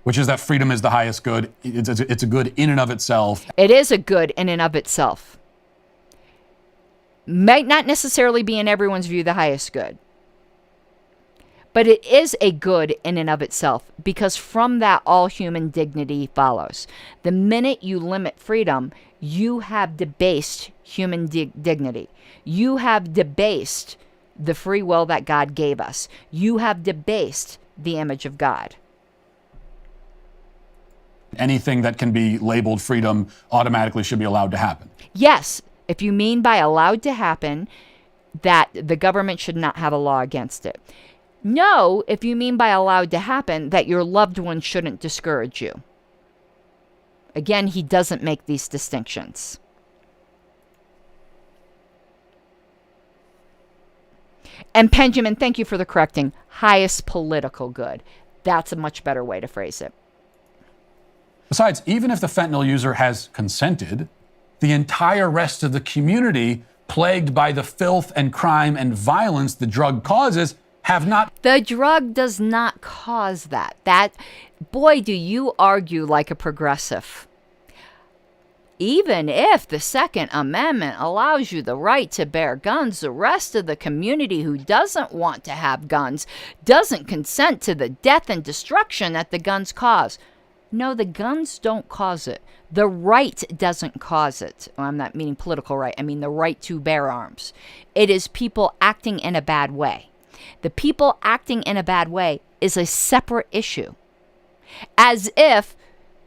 S4: Which is that freedom is the highest good. It's a good in and of itself.
S5: It is a good in and of itself. Might not necessarily be in everyone's view the highest good. But it is a good in and of itself, because from that all human dignity follows. The minute you limit freedom, you have debased human dignity. You have debased the free will that God gave us. You have debased the image of God.
S4: Anything that can be labeled freedom automatically should be allowed to happen.
S5: Yes, if you mean by allowed to happen that the government should not have a law against it. No, if you mean by allowed to happen that your loved one shouldn't discourage you. Again, he doesn't make these distinctions. And Benjamin, thank you for the correcting. Highest political good. That's a much better way to phrase it.
S4: Besides, even if the fentanyl user has consented, the entire rest of the community, plagued by the filth and crime and violence the drug causes, have not.
S5: The drug does not cause that. Boy, do you argue like a progressive. Even if the Second Amendment allows you the right to bear guns, the rest of the community who doesn't want to have guns doesn't consent to the death and destruction that the guns cause. No, the guns don't cause it. The right doesn't cause it. Well, I'm not meaning political right. I mean the right to bear arms. It is people acting in a bad way. The people acting in a bad way is a separate issue. As if,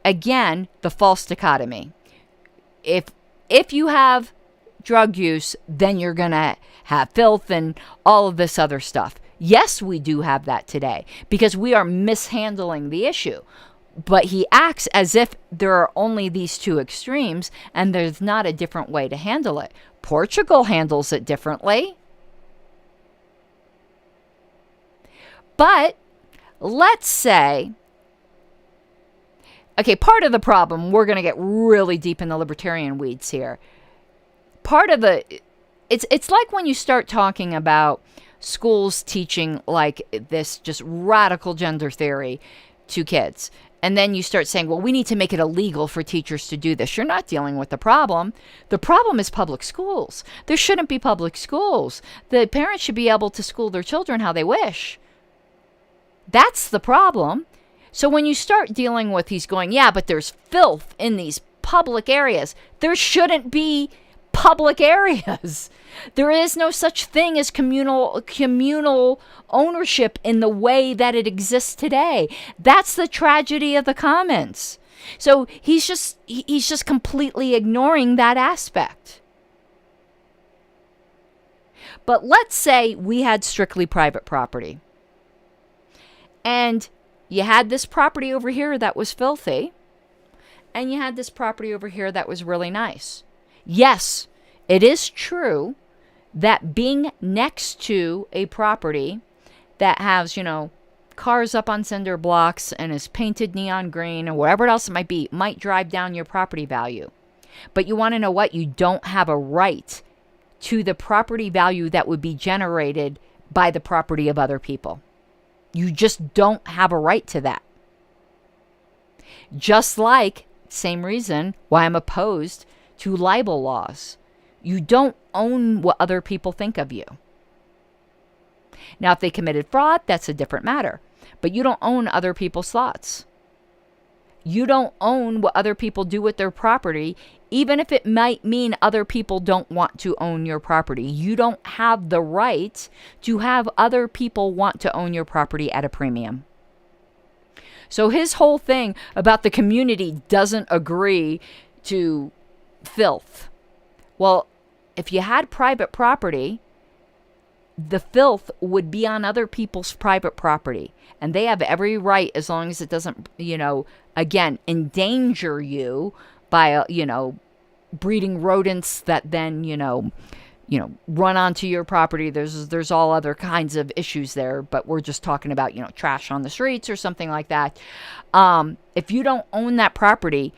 S5: again, the false dichotomy. If you have drug use, then you're going to have filth and all of this other stuff. Yes, we do have that today because we are mishandling the issue. But he acts as if there are only these two extremes and there's not a different way to handle it. Portugal handles it differently. But let's say, okay, part of the problem, we're going to get really deep in the libertarian weeds here. Part of it's like when you start talking about schools teaching like this just radical gender theory to kids. And then you start saying, well, we need to make it illegal for teachers to do this. You're not dealing with the problem. The problem is public schools. There shouldn't be public schools. The parents should be able to school their children how they wish. That's the problem. So when you start dealing with, he's going, yeah, but there's filth in these public areas. There shouldn't be public areas. There is no such thing as communal ownership in the way that it exists today. That's the tragedy of the commons. So he's just completely ignoring that aspect. But let's say we had strictly private property. And you had this property over here that was filthy. And you had this property over here that was really nice. Yes, it is true that being next to a property that has, cars up on cinder blocks and is painted neon green or whatever else it might be, might drive down your property value. But you want to know what? You don't have a right to the property value that would be generated by the property of other people. You just don't have a right to that. Just like, same reason why I'm opposed to libel laws. You don't own what other people think of you. Now, if they committed fraud, that's a different matter. But you don't own other people's thoughts. You don't own what other people do with their property, even if it might mean other people don't want to own your property. You don't have the right to have other people want to own your property at a premium. So his whole thing about the community doesn't agree to filth. Well, if you had private property, the filth would be on other people's private property. And they have every right, as long as it doesn't, again, endanger you by, breeding rodents that then, run onto your property. There's all other kinds of issues there, but we're just talking about, trash on the streets or something like that. If you don't own that property,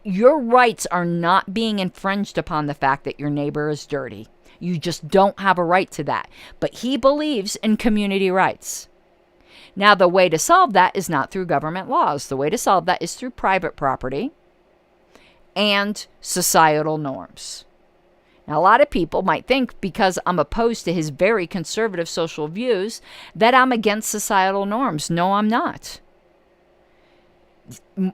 S5: your rights are not being infringed upon the fact that your neighbor is dirty. You just don't have a right to that. But he believes in community rights. Now, the way to solve that is not through government laws. The way to solve that is through private property and societal norms. Now, a lot of people might think because I'm opposed to his very conservative social views that I'm against societal norms. No, I'm not.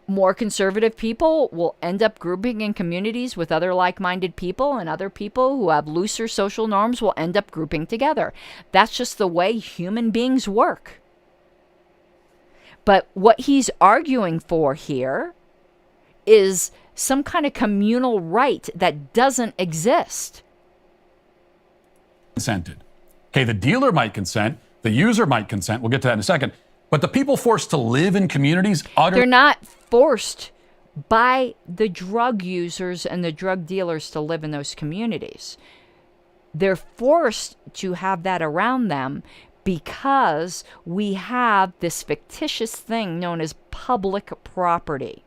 S5: More conservative people will end up grouping in communities with other like-minded people, and other people who have looser social norms will end up grouping together. That's just the way human beings work. But what he's arguing for here is some kind of communal right that doesn't exist.
S4: Consented. Okay, the dealer might consent, the user might consent. We'll get to that in a second. But the people forced to live in communities
S5: they're not forced by the drug users and the drug dealers to live in those communities. They're forced to have that around them because we have this fictitious thing known as public property.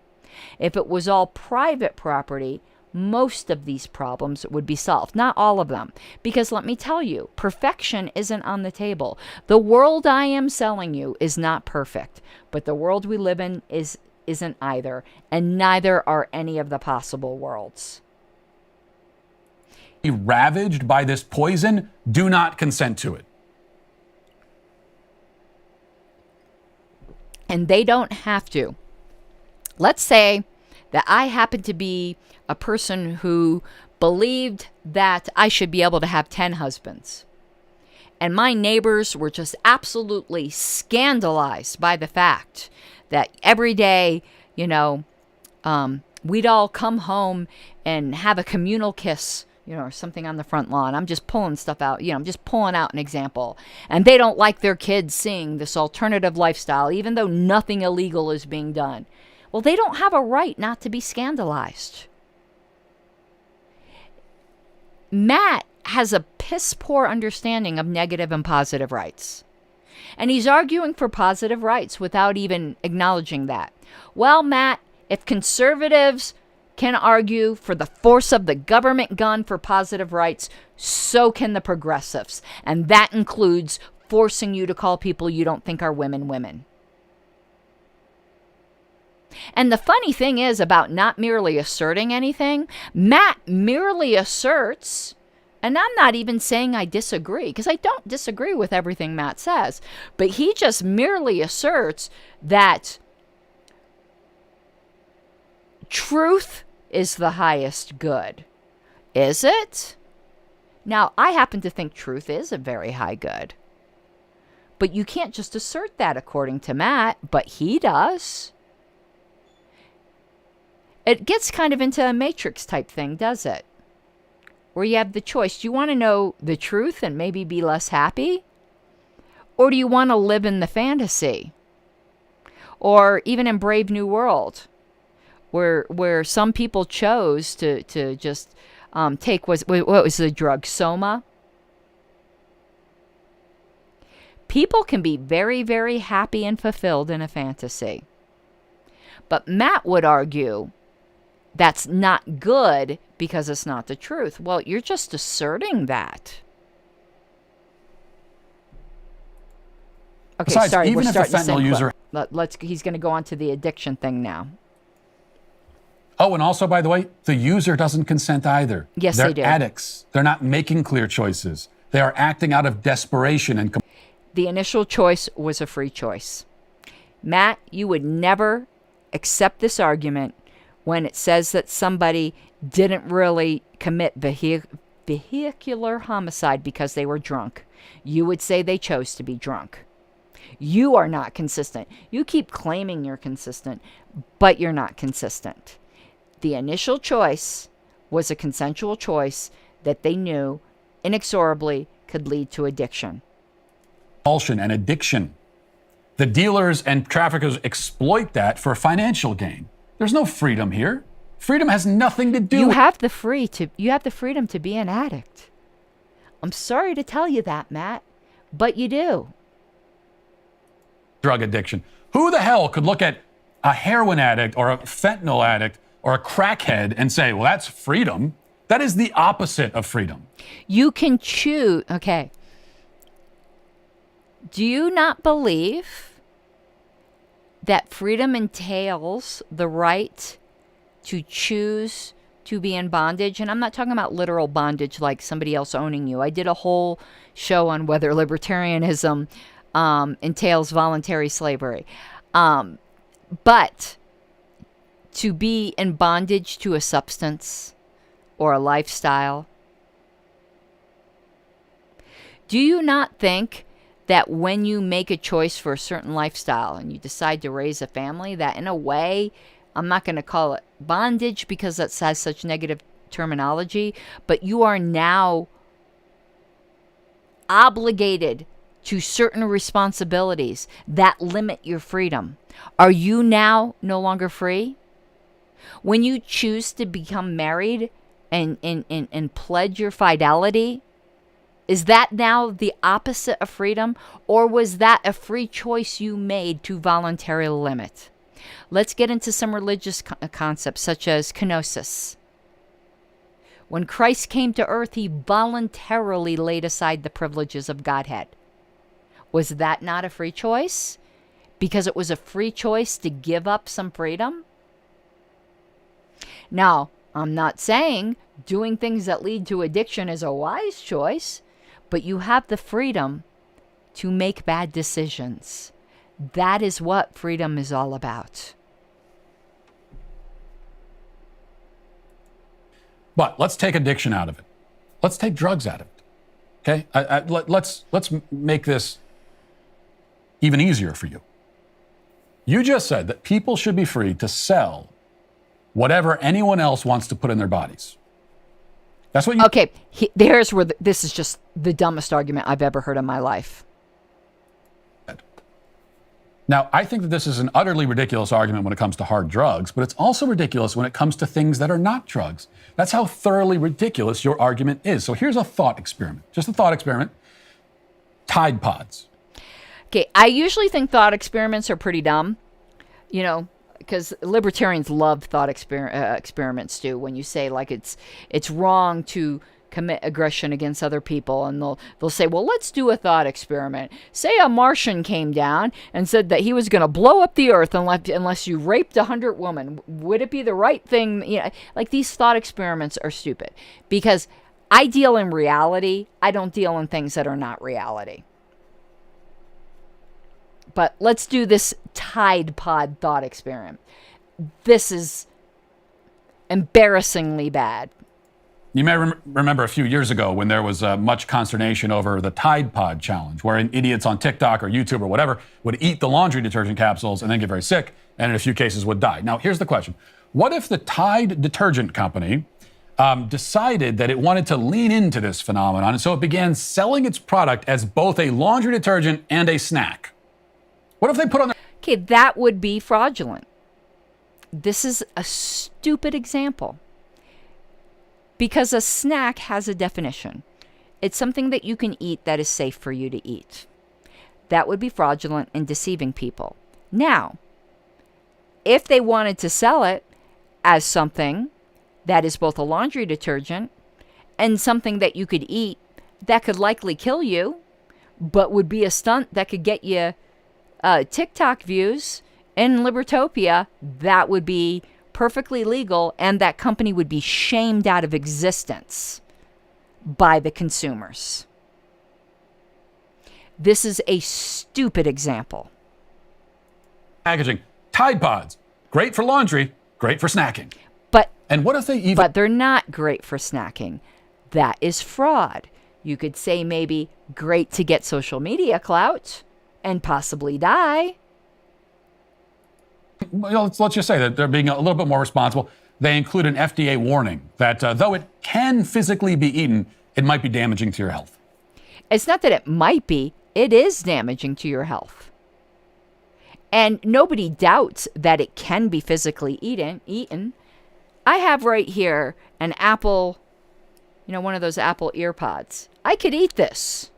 S5: If it was all private property, most of these problems would be solved. Not all of them. Because let me tell you, perfection isn't on the table. The world I am selling you is not perfect. But the world we live in isn't either. And neither are any of the possible worlds.
S4: Ravaged by this poison, do not consent to it.
S5: And they don't have to. Let's say that I happen to be a person who believed that I should be able to have 10 husbands. And my neighbors were just absolutely scandalized by the fact that every day, we'd all come home and have a communal kiss, or something on the front lawn. I'm just pulling stuff out, I'm just pulling out an example. And they don't like their kids seeing this alternative lifestyle, even though nothing illegal is being done. Well, they don't have a right not to be scandalized. Matt has a piss poor understanding of negative and positive rights. And he's arguing for positive rights without even acknowledging that. Well, Matt, if conservatives can argue for the force of the government gun for positive rights, so can the progressives. And that includes forcing you to call people you don't think are women women. And the funny thing is about not merely asserting anything, Matt merely asserts, and I'm not even saying I disagree, because I don't disagree with everything Matt says, but he just merely asserts that truth is the highest good. Is it? Now, I happen to think truth is a very high good. But you can't just assert that according to Matt, but he does. It gets kind of into a matrix type thing, does it? Where you have the choice. Do you want to know the truth and maybe be less happy? Or do you want to live in the fantasy? Or even in Brave New World, where some people chose to just take, what was the drug, Soma? People can be very, very happy and fulfilled in a fantasy. But Matt would argue that's not good because it's not the truth. Well, you're just asserting that. Okay,
S4: Besides,
S5: sorry,
S4: even
S5: we're
S4: if a
S5: starting the same
S4: fentanyl user.
S5: He's going to go on to the addiction thing now.
S4: Oh, and also, by the way, the user doesn't consent either.
S5: Yes,
S4: They're
S5: they do.
S4: addicts. They're not making clear choices. They are acting out of desperation and.
S5: The initial choice was a free choice. Matt, you would never accept this argument when it says that somebody didn't really commit vehicular homicide because they were drunk. You would say they chose to be drunk. You are not consistent. You keep claiming you're consistent, but you're not consistent. The initial choice was a consensual choice that they knew inexorably could lead to addiction.
S4: Compulsion and addiction. The dealers and traffickers exploit that for financial gain. There's no freedom here. Freedom has nothing to do
S5: You
S4: with
S5: have the freedom to be an addict. I'm sorry to tell you that, Matt, but you do.
S4: drug addiction. Who the hell could look at a heroin addict or a fentanyl addict or a crackhead and say, well, that's freedom? That is the opposite of freedom.
S5: You can choose. Okay. Do you not believe that freedom entails the right to choose to be in bondage? And I'm not talking about literal bondage like somebody else owning you. I did a whole show on whether libertarianism entails voluntary slavery. But to be in bondage to a substance or a lifestyle. Do you not think that when you make a choice for a certain lifestyle and you decide to raise a family, that in a way, I'm not going to call it bondage because that has such negative terminology, but you are now obligated to certain responsibilities that limit your freedom? Are you now no longer free? When you choose to become married and pledge your fidelity, is that now the opposite of freedom? Or was that a free choice you made to voluntarily limit? Let's get into some religious concepts such as kenosis. When Christ came to earth, he voluntarily laid aside the privileges of Godhead. Was that not a free choice? Because it was a free choice to give up some freedom? Now, I'm not saying doing things that lead to addiction is a wise choice, but you have the freedom to make bad decisions. That is what freedom is all about.
S4: But let's take addiction out of it. Let's take drugs out of it. Okay? Let's make this even easier for you. You just said that people should be free to sell whatever anyone else wants to put in their bodies. That's what you...
S5: Okay, here's where this is just the dumbest argument I've ever heard in my life.
S4: Now, I think that this is an utterly ridiculous argument when it comes to hard drugs, but it's also ridiculous when it comes to things that are not drugs. That's how thoroughly ridiculous your argument is. So here's a thought experiment. Just a thought experiment. Tide Pods.
S5: Okay, I usually think thought experiments are pretty dumb, you know, because libertarians love thought experiments too. When you say like it's wrong to commit aggression against other people, and they'll say, well, let's do a thought experiment. Say a Martian came down and said that he was going to blow up the earth unless you raped 100 women. Would it be the right thing? You know, like these thought experiments are stupid because I deal in reality. I don't deal in things that are not reality. But let's do this Tide Pod thought experiment. This is embarrassingly bad.
S4: You may remember a few years ago when there was much consternation over the Tide Pod challenge, wherein idiots on TikTok or YouTube or whatever would eat the laundry detergent capsules and then get very sick, and in a few cases would die. Now, here's the question. What if the Tide detergent company decided that it wanted to lean into this phenomenon, and so it began selling its product as both a laundry detergent and a snack? What if they put on their...
S5: Okay, that would be fraudulent. This is a stupid example. Because a snack has a definition. It's something that you can eat that is safe for you to eat. That would be fraudulent and deceiving people. Now, if they wanted to sell it as something that is both a laundry detergent and something that you could eat that could likely kill you, but would be a stunt that could get you TikTok views in Libertopia, that would be perfectly legal, and that company would be shamed out of existence by the consumers. This is a stupid example.
S4: Packaging. Tide Pods. Great for laundry, great for snacking. And what if they even...
S5: But they're not great for snacking. That is fraud. You could say maybe great to get social media clout and possibly die.
S4: Well, let's just say that they're being a little bit more responsible. They include an FDA warning that though it can physically be eaten, it might be damaging to your health.
S5: It's not that it might be, it is damaging to your health. And nobody doubts that it can be physically eaten. I have right here an Apple, one of those Apple EarPods. I could eat this.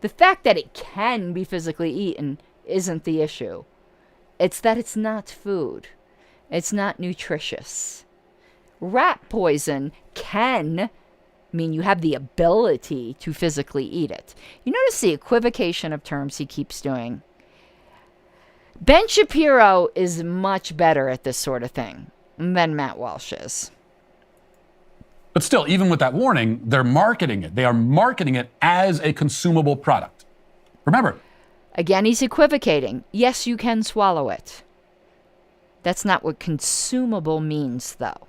S5: The fact that it can be physically eaten isn't the issue. It's that it's not food. It's not nutritious. Rat poison can mean you have the ability to physically eat it. You notice the equivocation of terms he keeps doing. Ben Shapiro is much better at this sort of thing than Matt Walsh is.
S4: But still, even with that warning, they're marketing it. They are marketing it as a consumable product. Remember.
S5: Again, he's equivocating. Yes, you can swallow it. That's not what consumable means, though.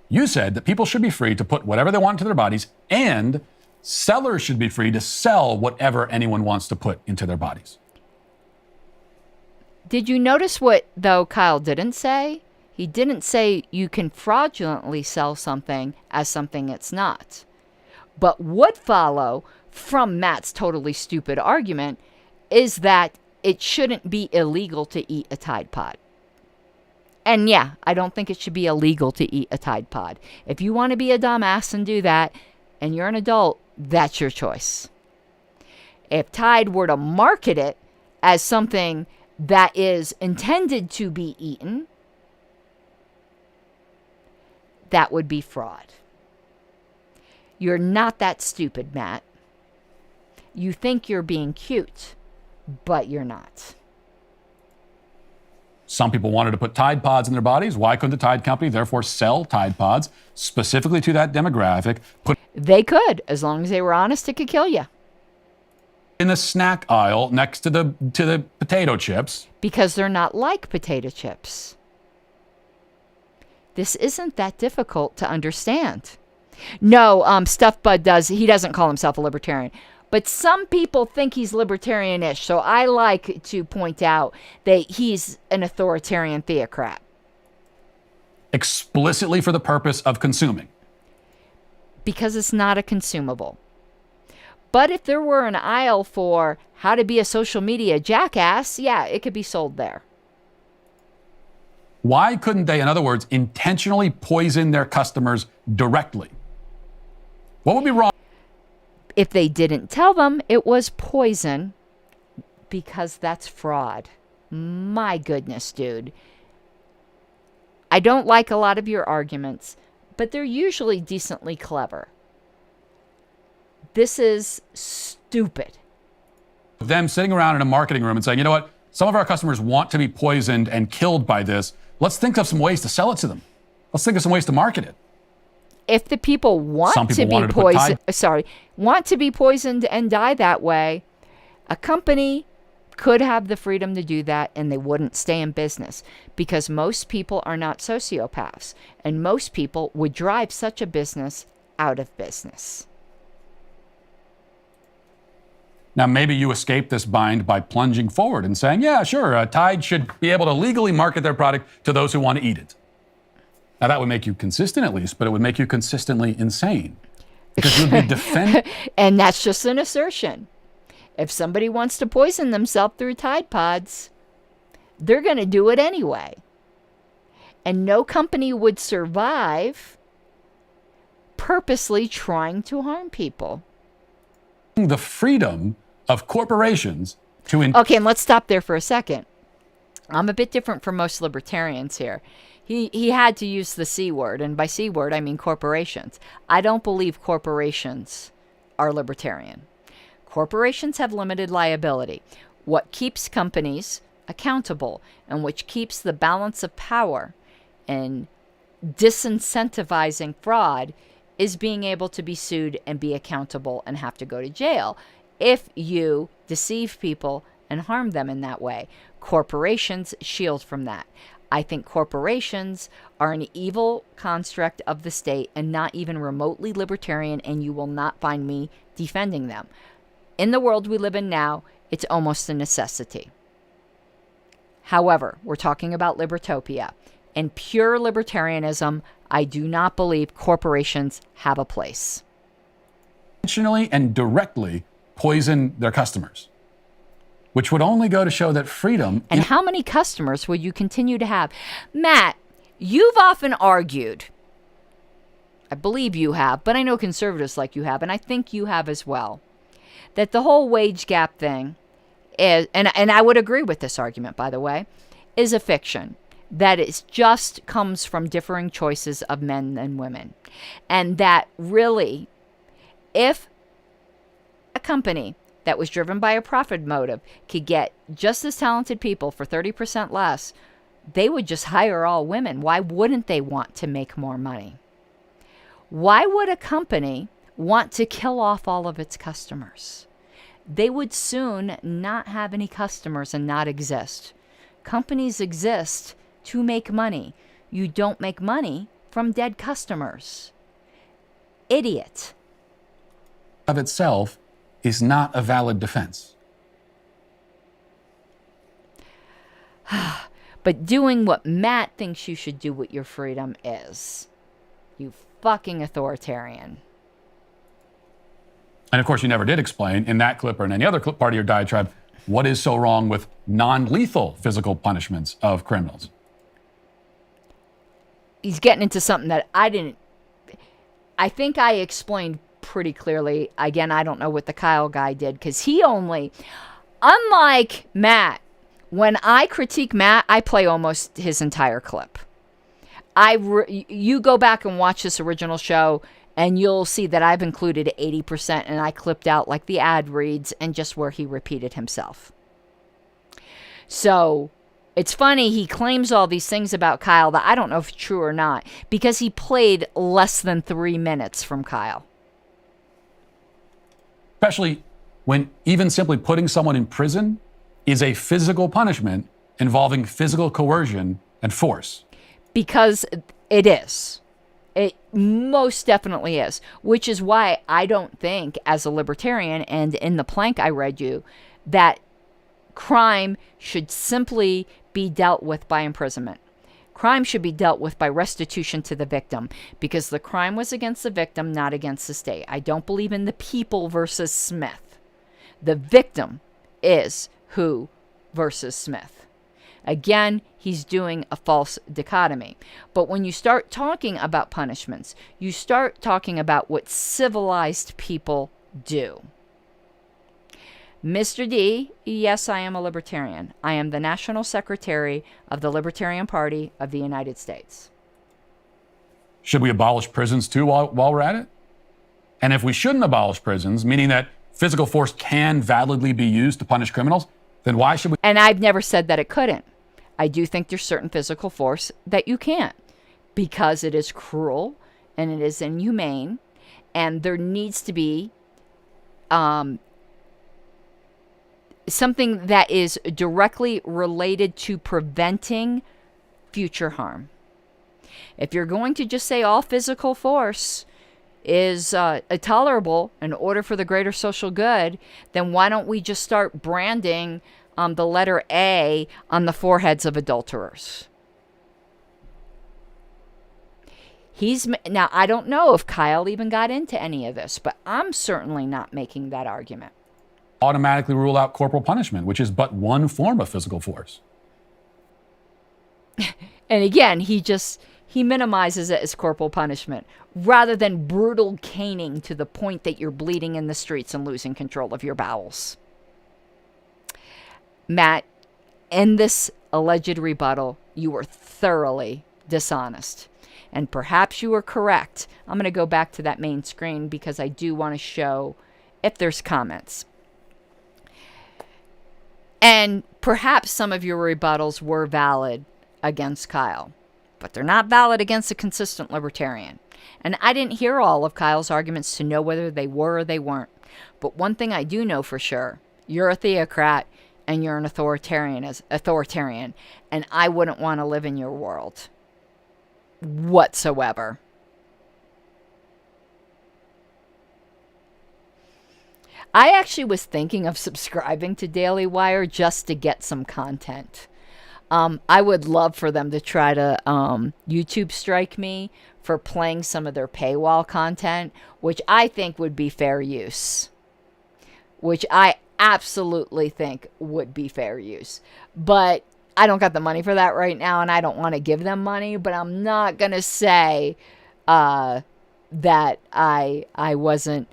S4: You said that people should be free to put whatever they want into their bodies, and sellers should be free to sell whatever anyone wants to put into their bodies.
S5: Did you notice what, though, Kyle didn't say? He didn't say you can fraudulently sell something as something it's not. But would follow from Matt's totally stupid argument is that it shouldn't be illegal to eat a Tide Pod. And yeah, I don't think it should be illegal to eat a Tide Pod. If you want to be a dumbass and do that, and you're an adult, that's your choice. If Tide were to market it as something that is intended to be eaten, that would be fraud. You're not that stupid, Matt. You think you're being cute, but you're not.
S4: Some people wanted to put Tide Pods in their bodies. Why couldn't the Tide company therefore sell Tide Pods specifically to that demographic?
S5: They could, as long as they were honest, it could kill you.
S4: In the snack aisle next to the potato chips.
S5: Because they're not like potato chips. This isn't that difficult to understand. No, Stuff Bud does. He doesn't call himself a libertarian. But some people think he's libertarian-ish, so I like to point out that he's an authoritarian theocrat.
S4: Explicitly for the purpose of consuming.
S5: Because it's not a consumable. But if there were an aisle for how to be a social media jackass, yeah, it could be sold there.
S4: Why couldn't they, in other words, intentionally poison their customers directly? What would be wrong?
S5: If they didn't tell them it was poison, because that's fraud. My goodness, dude. I don't like a lot of your arguments, but they're usually decently clever. This is stupid.
S4: Them sitting around in a marketing room and saying, you know what, some of our customers want to be poisoned and killed by this. Let's think of some ways to sell it to them. Let's think of some ways to market it.
S5: If the people want to be poisoned, want to be poisoned and die that way, a company could have the freedom to do that and they wouldn't stay in business, because most people are not sociopaths and most people would drive such a business out of business.
S4: Now, maybe you escape this bind by plunging forward and saying, yeah, sure, Tide should be able to legally market their product to those who want to eat it. Now, that would make you consistent at least, but it would make you consistently insane. Because you would be defending.
S5: And that's just an assertion. If somebody wants to poison themselves through Tide Pods, they're going to do it anyway. And no company would survive purposely trying to harm people.
S4: The freedom of corporations to...
S5: Okay, and let's stop there for a second. I'm a bit different from most libertarians here. He had to use the C word, and by C word, I mean corporations. I don't believe corporations are libertarian. Corporations have limited liability. What keeps companies accountable and which keeps the balance of power and disincentivizing fraud is being able to be sued and be accountable and have to go to jail if you deceive people and harm them in that way. Corporations shield from that. I think corporations are an evil construct of the state and not even remotely libertarian, and you will not find me defending them. In the world we live in now, it's almost a necessity. However, we're talking about libertopia. In pure libertarianism, I do not believe corporations have a place.
S4: Intentionally and directly poison their customers, which would only go to show that freedom...
S5: And how many customers would you continue to have? Matt, you've often argued, I believe you have, but I know conservatives like you have, and I think you have as well, that the whole wage gap thing is, and I would agree with this argument, by the way, is a fiction. That it just comes from differing choices of men and women. And that really, if a company that was driven by a profit motive could get just as talented people for 30% less, they would just hire all women. Why wouldn't they want to make more money? Why would a company want to kill off all of its customers? They would soon not have any customers and not exist. Companies exist to make money. You don't make money from dead customers. Idiot.
S4: Of itself is not a valid defense.
S5: But doing what Matt thinks you should do with your freedom is. You fucking authoritarian.
S4: And of course, you never did explain in that clip or in any other clip part of your diatribe what is so wrong with non-lethal physical punishments of criminals.
S5: He's getting into something that I think I explained pretty clearly. Again, I don't know what the Kyle guy did, because he only, unlike Matt, when I critique Matt, I play almost his entire clip. You go back and watch this original show, and you'll see that I've included 80%, and I clipped out like the ad reads and just where he repeated himself. So it's funny, he claims all these things about Kyle that I don't know if it's true or not, because he played less than 3 minutes from Kyle.
S4: Especially when even simply putting someone in prison is a physical punishment involving physical coercion and force.
S5: Because It is. It most definitely is, which is why I don't think, as a libertarian, and in the plank I read you, that crime should simply be dealt with by imprisonment. Crime should be dealt with by restitution to the victim, because the crime was against the victim, not against the state. I don't believe in the people versus Smith. The victim is who versus Smith. Again, he's doing a false dichotomy. But when you start talking about punishments, you start talking about what civilized people do. Mr. D, yes, I am a libertarian. I am the National Secretary of the Libertarian Party of the United States.
S4: Should we abolish prisons too while we're at it? And if we shouldn't abolish prisons, meaning that physical force can validly be used to punish criminals, then why should we?
S5: And I've never said that it couldn't. I do think there's certain physical force that you can't, because it is cruel and it is inhumane, and there needs to be something that is directly related to preventing future harm. If you're going to just say all physical force is tolerable in order for the greater social good, then why don't we just start branding the letter A on the foreheads of adulterers? Now, I don't know if Kyle even got into any of this, but I'm certainly not making that argument.
S4: Automatically rule out corporal punishment, which is but one form of physical force?
S5: And again, he minimizes it as corporal punishment rather than brutal caning to the point that you're bleeding in the streets and losing control of your bowels. Matt, in this alleged rebuttal, you were thoroughly dishonest. And perhaps you were correct. I'm going to go back to that main screen because I do want to show if there's comments. And perhaps some of your rebuttals were valid against Kyle, but they're not valid against a consistent libertarian. And I didn't hear all of Kyle's arguments to know whether they were or they weren't. But one thing I do know for sure, you're a theocrat and you're an authoritarian, and I wouldn't want to live in your world whatsoever. I actually was thinking of subscribing to Daily Wire just to get some content. I would love for them to try to YouTube strike me for playing some of their paywall content, which I think would be fair use. Which I absolutely think would be fair use. But I don't got the money for that right now, and I don't want to give them money, but I'm not going to say that I wasn't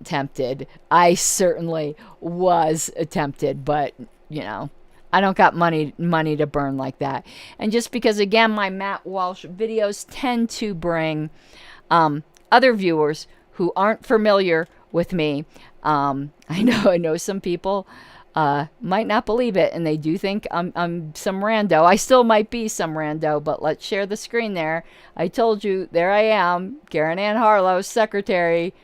S5: tempted. I certainly was tempted, but, you know, I don't got money to burn like that. And just because, again, my Matt Walsh videos tend to bring other viewers who aren't familiar with me. I know some people might not believe it, and they do think I'm some rando. I still might be some rando, but let's share the screen there. I told you, there I am, Karen Ann Harlow, secretary.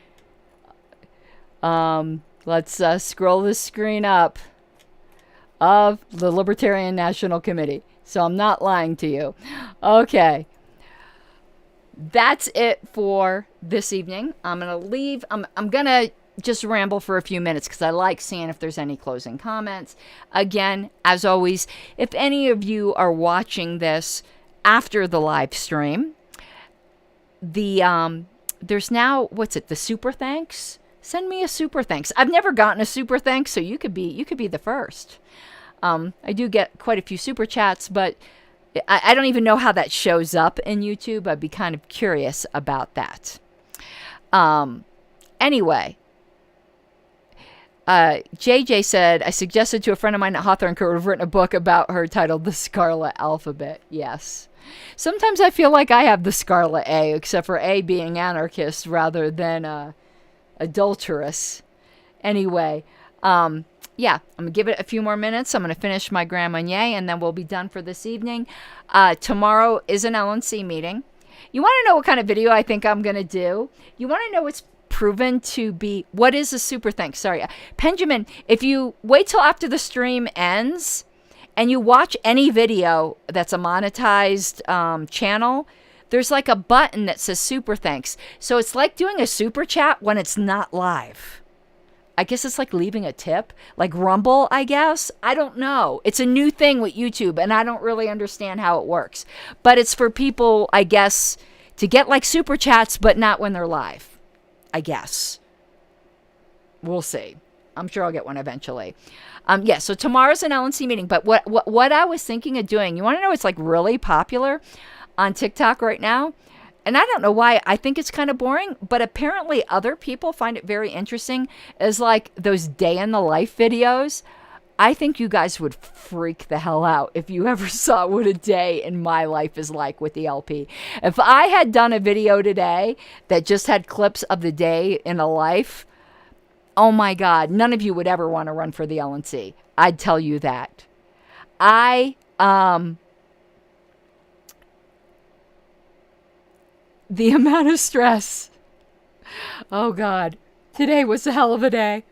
S5: Let's scroll the screen up of the Libertarian National Committee. So I'm not lying to you. Okay. That's it for this evening. I'm going to leave. I'm going to just ramble for a few minutes because I like seeing if there's any closing comments. Again, as always, if any of you are watching this after the live stream, there's now, the super thanks? Send me a super thanks. I've never gotten a super thanks, so you could be the first. I do get quite a few super chats, but I don't even know how that shows up in YouTube. I'd be kind of curious about that. Anyway, JJ said, I suggested to a friend of mine at Hawthorne could have written a book about her titled The Scarlet Alphabet. Yes. Sometimes I feel like I have the Scarlet A, except for A being anarchist rather than adulterous. Anyway, yeah, I'm going to give it a few more minutes. I'm going to finish my Grand Marnier, and then we'll be done for this evening. Tomorrow is an LNC meeting. You want to know what kind of video I think I'm going to do? You want to know what's proven to be... What is a super thanks? Sorry. Benjamin, if you wait till after the stream ends and you watch any video that's a monetized channel, there's like a button that says super thanks. So it's like doing a super chat when it's not live. I guess it's like leaving a tip, like Rumble, I guess. I don't know. It's a new thing with YouTube, and I don't really understand how it works. But it's for people, I guess, to get like super chats, but not when they're live, I guess. We'll see. I'm sure I'll get one eventually. Yeah, so tomorrow's an LNC meeting. But what I was thinking of doing, you want to know what's like really popular on TikTok right now? And I don't know why. I think it's kind of boring, but apparently other people find it very interesting, is like those day in the life videos. I think you guys would freak the hell out if you ever saw what a day in my life is like with the LP. If I had done a video today that just had clips of the day in a life, oh my God, none of you would ever want to run for the LNC. I'd tell you that. The amount of stress. Oh God, today was a hell of a day.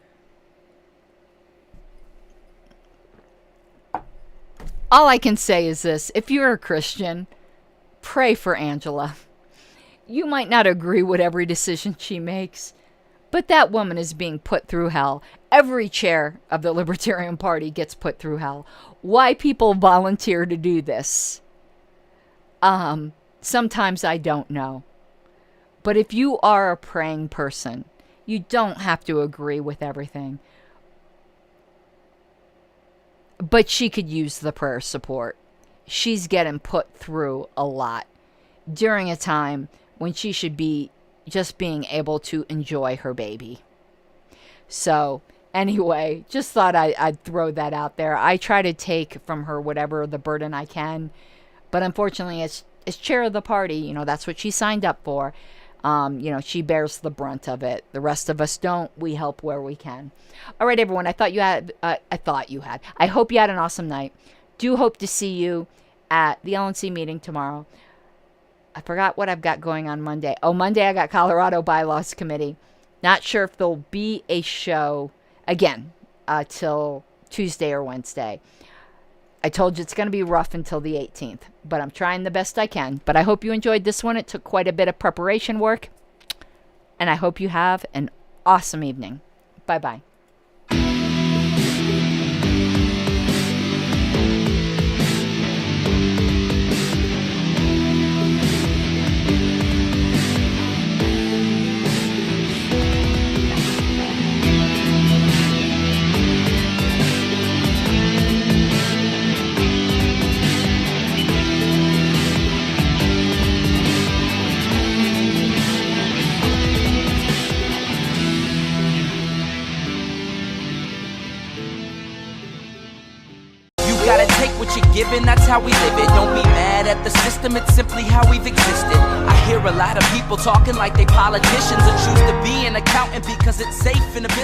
S5: All I can say is this: if you're a Christian, pray for Angela. You might not agree with every decision she makes, but that woman is being put through hell. Every chair of the Libertarian Party gets put through hell. Why people volunteer to do this? Sometimes I don't know. But if you are a praying person, you don't have to agree with everything. But she could use the prayer support. She's getting put through a lot during a time when she should be just being able to enjoy her baby. So anyway, just thought I'd throw that out there. I try to take from her whatever the burden I can. But unfortunately, as chair of the party, you know, that's what she signed up for. You know, she bears the brunt of it. The rest of us don't. We help where we can. All right, everyone. I hope you had an awesome night. Do hope to see you at the LNC meeting tomorrow. I forgot what I've got going on Monday. Oh, Monday I got Colorado Bylaws Committee. Not sure if there'll be a show again till Tuesday or Wednesday. I told you it's going to be rough until the 18th, but I'm trying the best I can. But I hope you enjoyed this one. It took quite a bit of preparation work, and I hope you have an awesome evening. Bye-bye.
S3: Gotta take what you're given, that's how we live it. Don't be mad at the system, it's simply how we've existed. I hear a lot of people talking like they politicians and choose to be an accountant because it's safe in the business.